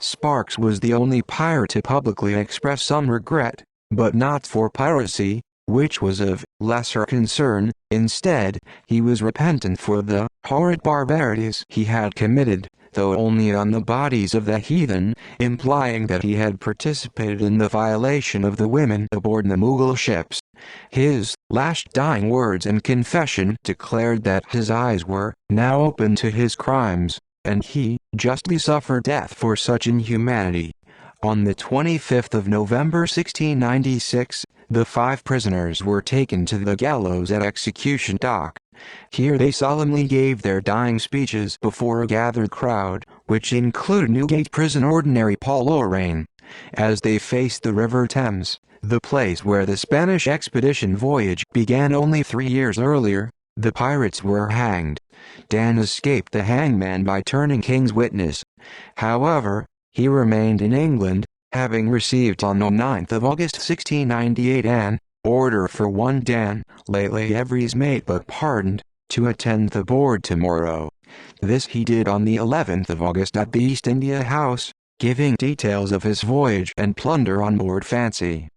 Speaker 1: Sparks was the only pirate to publicly express some regret, but not for piracy, which was of lesser concern. Instead, he was repentant for the horrid barbarities he had committed, though only on the bodies of the heathen, implying that he had participated in the violation of the women aboard the Mughal ships. His last dying words and confession declared that his eyes were now open to his crimes, and he justly suffered death for such inhumanity. On the 25th of November 1696, the 5 prisoners were taken to the gallows at Execution Dock. Here they solemnly gave their dying speeches before a gathered crowd, which included Newgate Prison Ordinary Paul Lorraine. As they faced the River Thames, the place where the Spanish expedition voyage began only 3 years earlier, the pirates were hanged. Dan escaped the hangman by turning king's witness. However, he remained in England, having received on the 9th of August 1698 an order for one Dan, lately Every's mate but pardoned, to attend the board tomorrow. This he did on the 11th of August at the East India House, giving details of his voyage and plunder on board Fancy.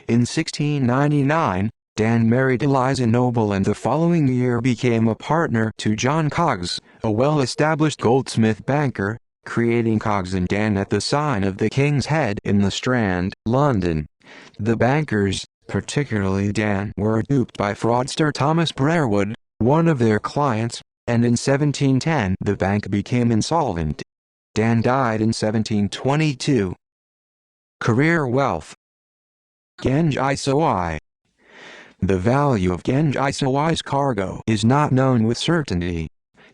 Speaker 1: In 1699, Dan married Eliza Noble and the following year became a partner to John Coggs, a well-established goldsmith banker, creating Coggs and Dan at the sign of the King's Head in the Strand, London. The bankers, particularly Dan, were duped by fraudster Thomas Brerewood, one of their clients, and in 1710 the bank became insolvent. Dan died in 1722. Career wealth. Genghis Sawai. The value of Genghis Sawai's cargo is not known with certainty.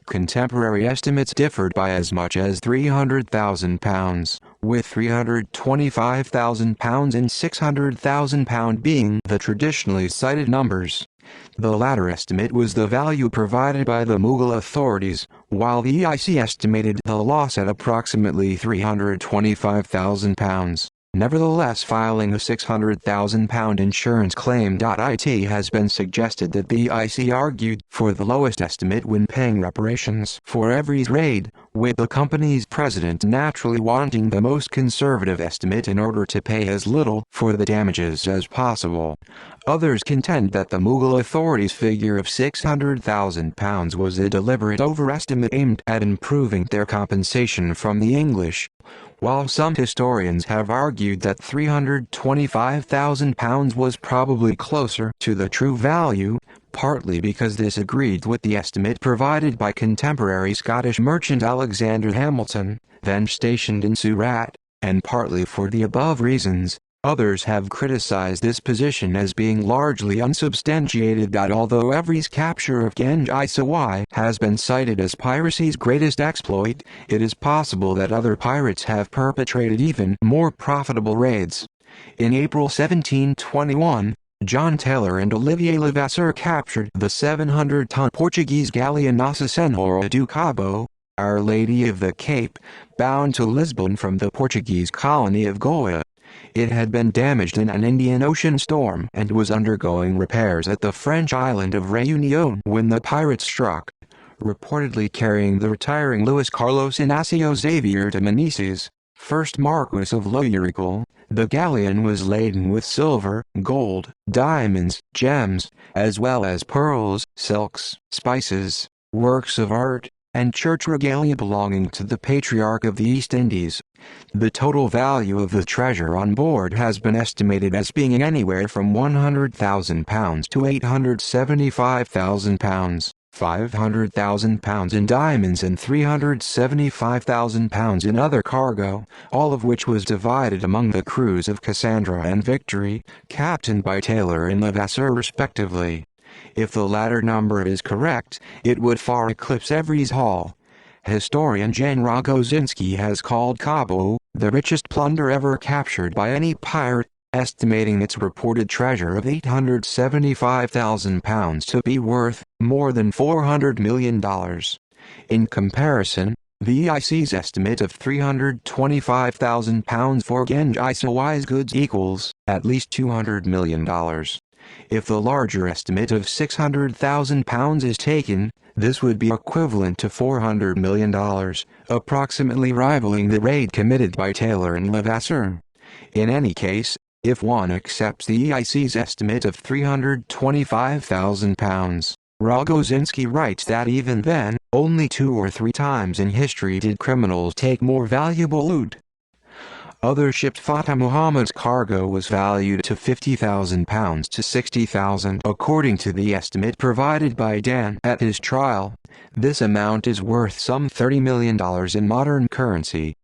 Speaker 1: Contemporary estimates differed by as much as £300,000, with £325,000 and £600,000 being the traditionally cited numbers. The latter estimate was the value provided by the Mughal authorities, while the EIC estimated the loss at approximately £325,000. Nevertheless, filing a £600,000 insurance claim. It has been suggested that the IC argued for the lowest estimate when paying reparations for Avery's raid, with the company's president naturally wanting the most conservative estimate in order to pay as little for the damages as possible. Others contend that the Mughal authorities' figure of £600,000 was a deliberate overestimate aimed at improving their compensation from the English, while some historians have argued that £325,000 was probably closer to the true value, partly because this agreed with the estimate provided by contemporary Scottish merchant Alexander Hamilton, then stationed in Surat, and partly for the above reasons. Others have criticized this position as being largely unsubstantiated. Although Avery's capture of Genji Sawai has been cited as piracy's greatest exploit, it is possible that other pirates have perpetrated even more profitable raids. In April 1721, John Taylor and Olivier Levasseur captured the 700-ton Portuguese galleon Nossa Senhora do Cabo, Our Lady of the Cape, bound to Lisbon from the Portuguese colony of Goa. It had been damaged in an Indian Ocean storm and was undergoing repairs at the French island of Réunion when the pirates struck, reportedly carrying the retiring Luis Carlos Inácio Xavier de Meneses, first Marquis of Lourical. The galleon was laden with silver, gold, diamonds, gems, as well as pearls, silks, spices, works of art, and church regalia belonging to the Patriarch of the East Indies. The total value of the treasure on board has been estimated as being anywhere from £100,000 to £875,000, £500,000 in diamonds and £375,000 in other cargo, all of which was divided among the crews of Cassandra and Victory, captained by Taylor and Levasseur respectively. If the latter number is correct, it would far eclipse Avery's haul. Historian Jan Rogozinski has called Cabo the richest plunder ever captured by any pirate, estimating its reported treasure of £875,000 to be worth more than $400 million. In comparison, the EIC's estimate of £325,000 for Genji Sawai's goods equals at least $200 million. If the larger estimate of £600,000 is taken, this would be equivalent to $400 million, approximately rivaling the raid committed by Taylor and Levasseur. In any case, if one accepts the EIC's estimate of £325,000, Rogozinski writes that even then, only 2 or 3 times in history did criminals take more valuable loot. Other ships. Fata Muhammad's cargo was valued to £50,000 to £60,000 according to the estimate provided by Dan at his trial. This amount is worth some $30 million in modern currency.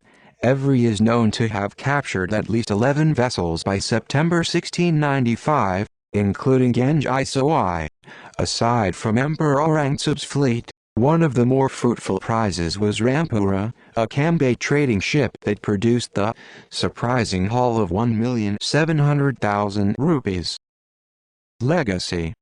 Speaker 1: Avery is known to have captured at least 11 vessels by September 1695, including Genji Sawai. Aside from Emperor Aurangzeb's fleet, one of the more fruitful prizes was Rampura, a Cambay trading ship that produced the surprising haul of 1,700,000 rupees. Legacy.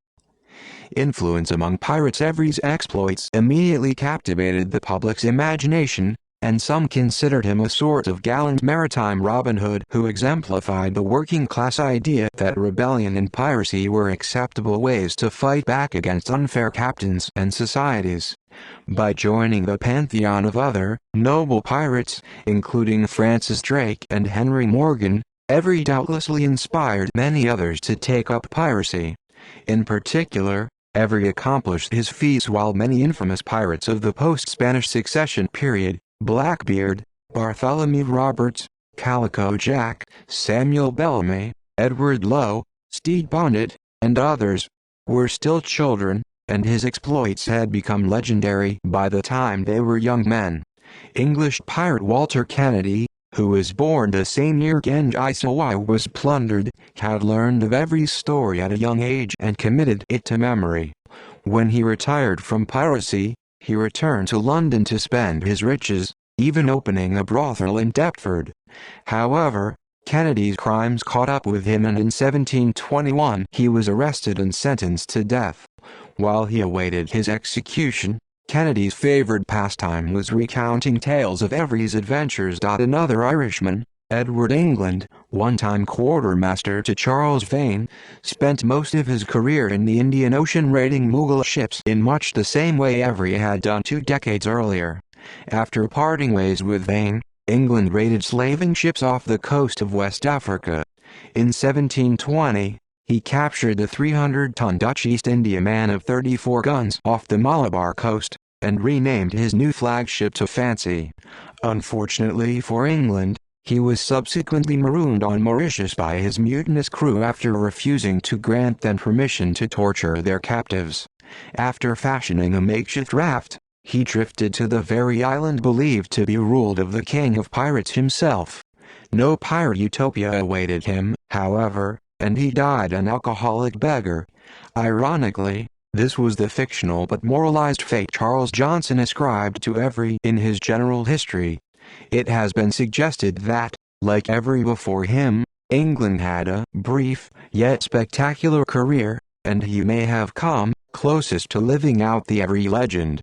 Speaker 1: Influence among pirates. Avery's exploits immediately captivated the public's imagination, and some considered him a sort of gallant maritime Robin Hood who exemplified the working-class idea that rebellion and piracy were acceptable ways to fight back against unfair captains and societies. By joining the pantheon of other, noble pirates, including Francis Drake and Henry Morgan, Avery doubtlessly inspired many others to take up piracy. In particular, Avery accomplished his feats while many infamous pirates of the post-Spanish succession period, Blackbeard, Bartholomew Roberts, Calico Jack, Samuel Bellamy, Edward Lowe, Stede Bonnet, and others, were still children, and his exploits had become legendary by the time they were young men. English pirate Walter Kennedy, who was born the same year Genji Sawai was plundered, had learned of Avery's story at a young age and committed it to memory. When he retired from piracy, he returned to London to spend his riches, even opening a brothel in Deptford. However, Kennedy's crimes caught up with him, and in 1721 he was arrested and sentenced to death. While he awaited his execution, Kennedy's favored pastime was recounting tales of Avery's adventures. Another Irishman, Edward England, one-time quartermaster to Charles Vane, spent most of his career in the Indian Ocean raiding Mughal ships in much the same way Avery had done 2 decades earlier. After parting ways with Vane, England raided slaving ships off the coast of West Africa. In 1720, he captured the 300-ton Dutch East Indiaman of 34 guns off the Malabar coast, and renamed his new flagship to Fancy. Unfortunately for England, he was subsequently marooned on Mauritius by his mutinous crew after refusing to grant them permission to torture their captives. After fashioning a makeshift raft, he drifted to the very island believed to be ruled of the king of pirates himself. No pirate utopia awaited him, however, and he died an alcoholic beggar. Ironically, this was the fictional but moralized fate Charles Johnson ascribed to Avery in his general history. It has been suggested that, like Avery before him, England had a brief, yet spectacular career, and he may have come closest to living out the Avery legend.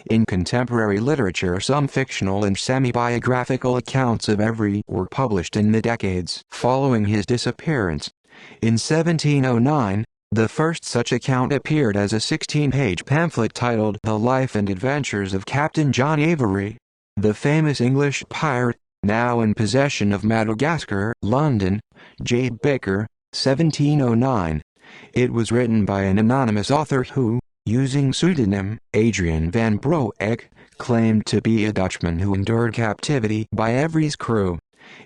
Speaker 1: In contemporary literature, some fictional and semi-biographical accounts of Avery were published in the decades following his disappearance. In 1709, the first such account appeared as a 16-page pamphlet titled The Life and Adventures of Captain John Avery, the famous English pirate, now in possession of Madagascar, London, J. Baker, 1709. It was written by an anonymous author who, using pseudonym Adrian van Broek, claimed to be a Dutchman who endured captivity by Avery's crew.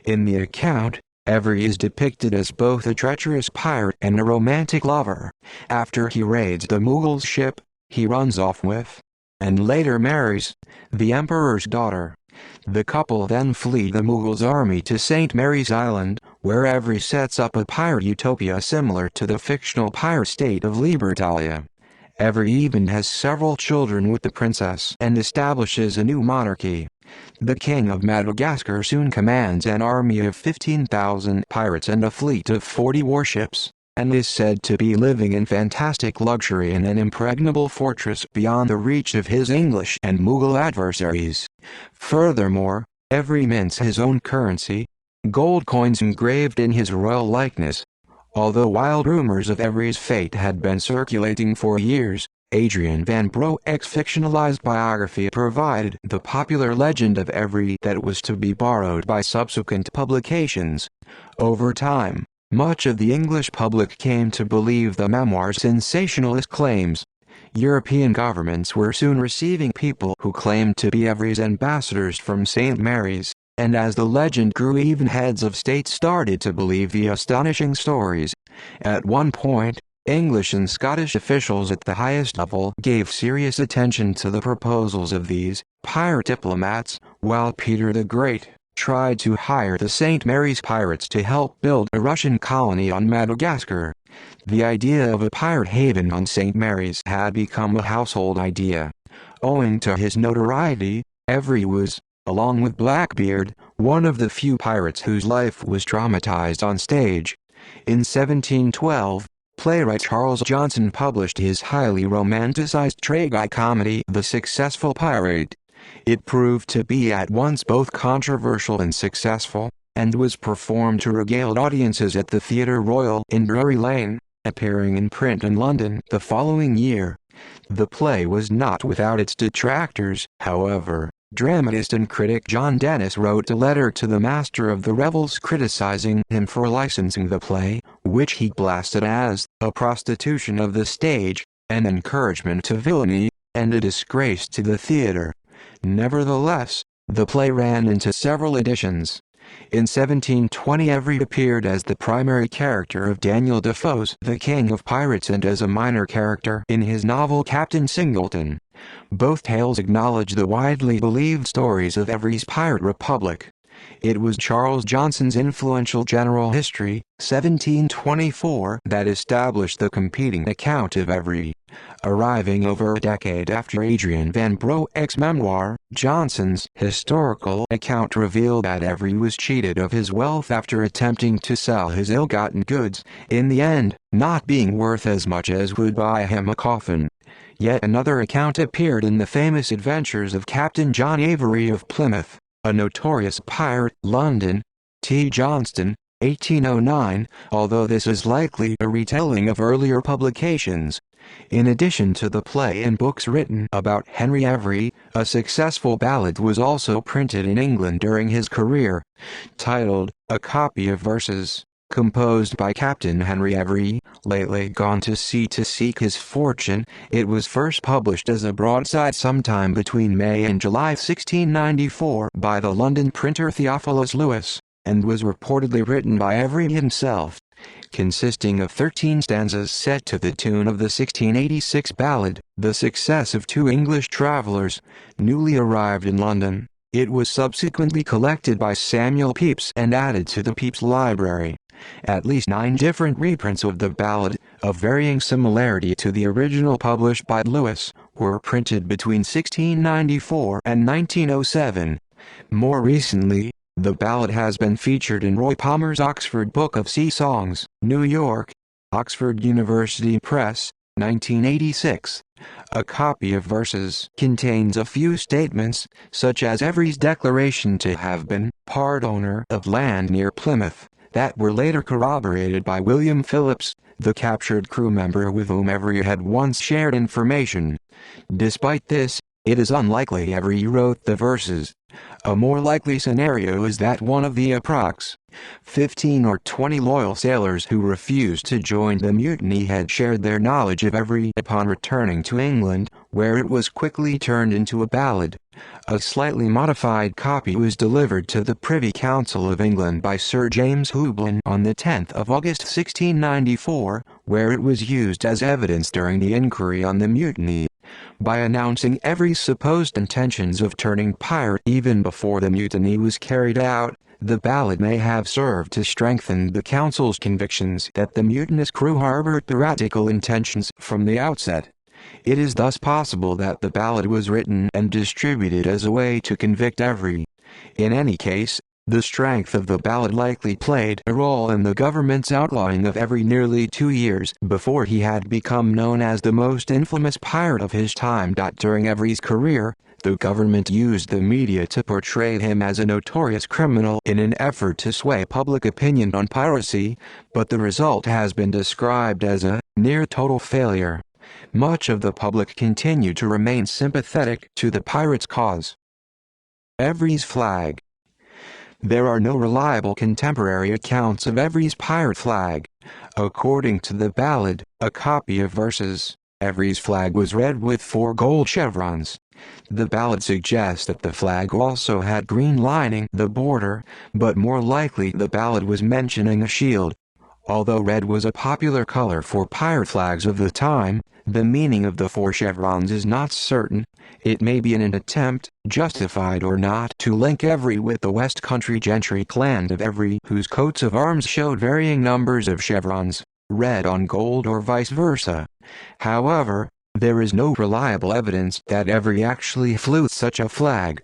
Speaker 1: In the account, Avery is depicted as both a treacherous pirate and a romantic lover. After he raids the Mughals' ship, he runs off with, and later marries, the emperor's daughter. The couple then flee the Mughals' army to St. Mary's Island, where Avery sets up a pirate utopia similar to the fictional pirate state of Libertalia. Avery even has several children with the princess and establishes a new monarchy. The king of Madagascar soon commands an army of 15,000 pirates and a fleet of 40 warships, and is said to be living in fantastic luxury in an impregnable fortress beyond the reach of his English and Mughal adversaries. Furthermore, Avery mints his own currency, gold coins engraved in his royal likeness. Although wild rumors of Avery's fate had been circulating for years, Adrian van Broek's fictionalized biography provided the popular legend of Avery that was to be borrowed by subsequent publications. Over time, much of the English public came to believe the memoir's sensationalist claims. European governments were soon receiving people who claimed to be Avery's ambassadors from St. Mary's, and as the legend grew, even heads of state started to believe the astonishing stories. At one point, English and Scottish officials at the highest level gave serious attention to the proposals of these pirate diplomats, while Peter the Great tried to hire the St. Mary's pirates to help build a Russian colony on Madagascar. The idea of a pirate haven on St. Mary's had become a household idea. Owing to his notoriety, Avery was, along with Blackbeard, one of the few pirates whose life was dramatized on stage. In 1712, playwright Charles Johnson published his highly romanticized tragicomedy The Successful Pirate. It proved to be at once both controversial and successful, and was performed to regaled audiences at the Theatre Royal in Drury Lane, appearing in print in London the following year. The play was not without its detractors, however. Dramatist and critic John Dennis wrote a letter to the master of the revels criticizing him for licensing the play, which he blasted as a prostitution of the stage, an encouragement to villainy, and a disgrace to the theater. Nevertheless, the play ran into several editions. In 1720, Avery appeared as the primary character of Daniel Defoe's The King of Pirates and as a minor character in his novel Captain Singleton. Both tales acknowledge the widely believed stories of Avery's pirate republic. It was Charles Johnson's influential General History, 1724, that established the competing account of Avery. Arriving over a decade after Adrian van Broek's memoir, Johnson's historical account revealed that Avery was cheated of his wealth after attempting to sell his ill-gotten goods, in the end, not being worth as much as would buy him a coffin. Yet another account appeared in the famous adventures of Captain John Avery of Plymouth, a notorious pirate, London, T. Johnston, 1809, although this is likely a retelling of earlier publications. In addition to the play and books written about Henry Avery, a successful ballad was also printed in England during his career, titled A Copy of Verses, composed by Captain Henry Avery, lately gone to sea to seek his fortune. It was first published as a broadside sometime between May and July 1694 by the London printer Theophilus Lewis, and was reportedly written by Avery himself, consisting of 13 stanzas set to the tune of the 1686 ballad, The Success of Two English Travellers, newly arrived in London. It was subsequently collected by Samuel Pepys and added to the Pepys Library. At least 9 different reprints of the ballad, of varying similarity to the original published by Lewis, were printed between 1694 and 1907. More recently, the ballad has been featured in Roy Palmer's Oxford Book of Sea Songs, New York, Oxford University Press, 1986. A Copy of Verses contains a few statements, such as Avery's declaration to have been part owner of land near Plymouth, that were later corroborated by William Phillips, the captured crew member with whom Avery had once shared information. Despite this, it is unlikely Avery wrote the verses. A more likely scenario is that one of the approx. 15 or 20 loyal sailors who refused to join the mutiny had shared their knowledge of Avery upon returning to England, where it was quickly turned into a ballad. A slightly modified copy was delivered to the Privy Council of England by Sir James Houblon on the 10th of August 1694, where it was used as evidence during the inquiry on the mutiny. By announcing Avery's supposed intentions of turning pirate even before the mutiny was carried out, the ballad may have served to strengthen the council's convictions that the mutinous crew harbored piratical intentions from the outset. It is thus possible that the ballad was written and distributed as a way to convict Avery. In any case, the strength of the ballad likely played a role in the government's outlawing of Avery nearly 2 years before he had become known as the most infamous pirate of his time. During Avery's career, the government used the media to portray him as a notorious criminal in an effort to sway public opinion on piracy, but the result has been described as a near-total failure. Much of the public continued to remain sympathetic to the pirates' cause. Avery's flag. There are no reliable contemporary accounts of Avery's pirate flag. According to the ballad, A Copy of Verses, Avery's flag was red with 4 gold chevrons. The ballad suggests that the flag also had green lining the border, but more likely the ballad was mentioning a shield. Although red was a popular color for pirate flags of the time, the meaning of the 4 chevrons is not certain. It may be in an attempt, justified or not, to link Avery with the West Country gentry clan of Avery, whose coats of arms showed varying numbers of chevrons, red on gold or vice versa. However, there is no reliable evidence that Avery actually flew such a flag.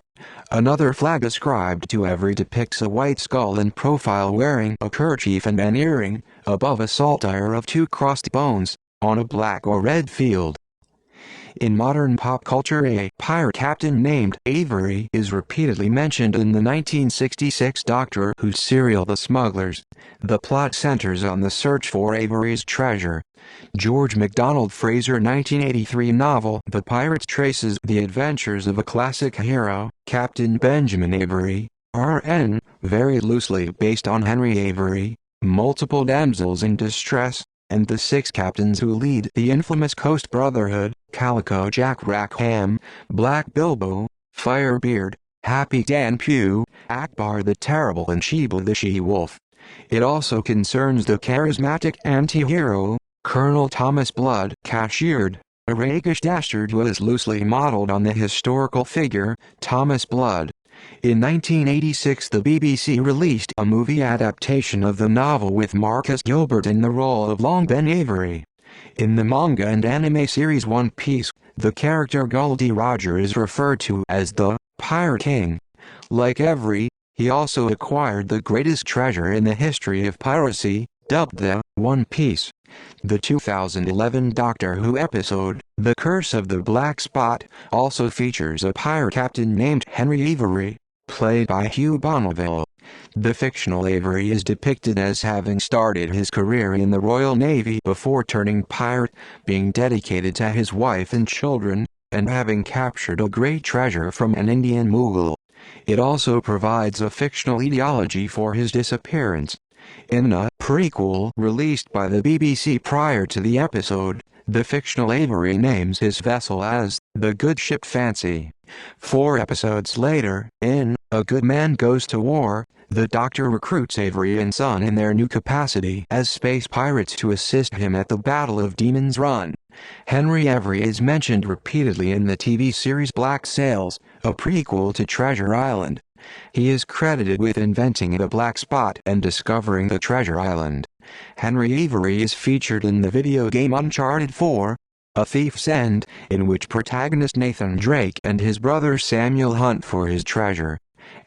Speaker 1: Another flag ascribed to Avery depicts a white skull in profile wearing a kerchief and an earring, above a saltire of 2 crossed bones, on a black or red field. In modern pop culture, a pirate captain named Avery is repeatedly mentioned in the 1966 Doctor Who serial The Smugglers. The plot centers on the search for Avery's treasure. George MacDonald Fraser's 1983 novel The Pirates traces the adventures of a classic hero, Captain Benjamin Avery, R.N., very loosely based on Henry Avery, multiple damsels in distress, and the 6 captains who lead the infamous Coast Brotherhood: Calico Jack Rackham, Black Bilbo, Firebeard, Happy Dan Pugh, Akbar the Terrible and Sheba the She-Wolf. It also concerns the charismatic anti-hero, Colonel Thomas Blood, cashiered, a rakish dastard who is loosely modeled on the historical figure, Thomas Blood. In 1986, the BBC released a movie adaptation of the novel with Marcus Gilbert in the role of Long Ben Avery. In the manga and anime series One Piece, the character Gul D. Roger is referred to as the Pirate King. Like Avery, he also acquired the greatest treasure in the history of piracy, dubbed the One Piece. The 2011 Doctor Who episode, The Curse of the Black Spot, also features a pirate captain named Henry Avery, played by Hugh Bonneville. The fictional Avery is depicted as having started his career in the Royal Navy before turning pirate, being dedicated to his wife and children, and having captured a great treasure from an Indian Mughal. It also provides a fictional etiology for his disappearance. In a prequel released by the BBC prior to the episode, the fictional Avery names his vessel as the good ship Fancy. 4 episodes later, in A Good Man Goes to War, the Doctor recruits Avery and Son in their new capacity as space pirates to assist him at the Battle of Demon's Run. Henry Avery is mentioned repeatedly in the TV series Black Sails, a prequel to Treasure Island. He is credited with inventing the black spot and discovering the treasure island. Henry Avery is featured in the video game Uncharted 4, A Thief's End, in which protagonist Nathan Drake and his brother Samuel hunt for his treasure.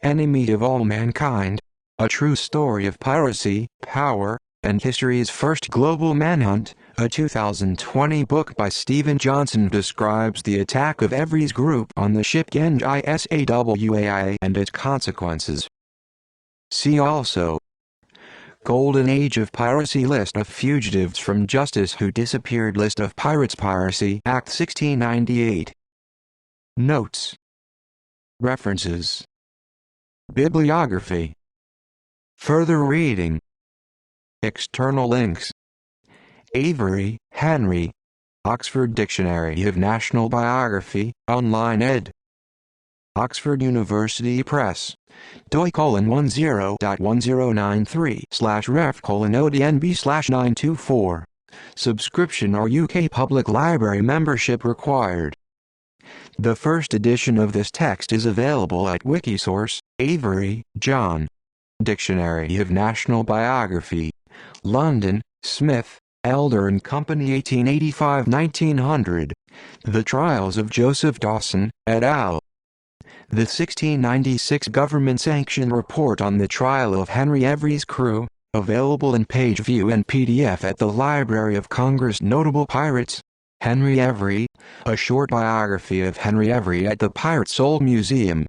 Speaker 1: Enemy of All Mankind, a true story of piracy, power, and history's first global manhunt, a 2020 book by Stephen Johnson describes the attack of Avery's group on the ship Genj Isawai and its consequences. See also: Golden Age of Piracy, List of fugitives from justice who disappeared, List of pirates, Piracy Act 1698. Notes. References. Bibliography. Further reading. External links. Avery, Henry. Oxford Dictionary of National Biography, online ed. Oxford University Press. doi:1093/ref:/odnb/924. Subscription or UK Public Library membership required. The first edition of this text is available at Wikisource. Avery, John. Dictionary of National Biography. London, Smith, Elder and Company, 1885-1900. The Trials of Joseph Dawson, et al. The 1696 government-sanctioned report on the trial of Henry Avery's crew, available in page view and PDF at the Library of Congress. Notable pirates. Henry Avery, a short biography of Henry Avery at the Pirate Soul Museum.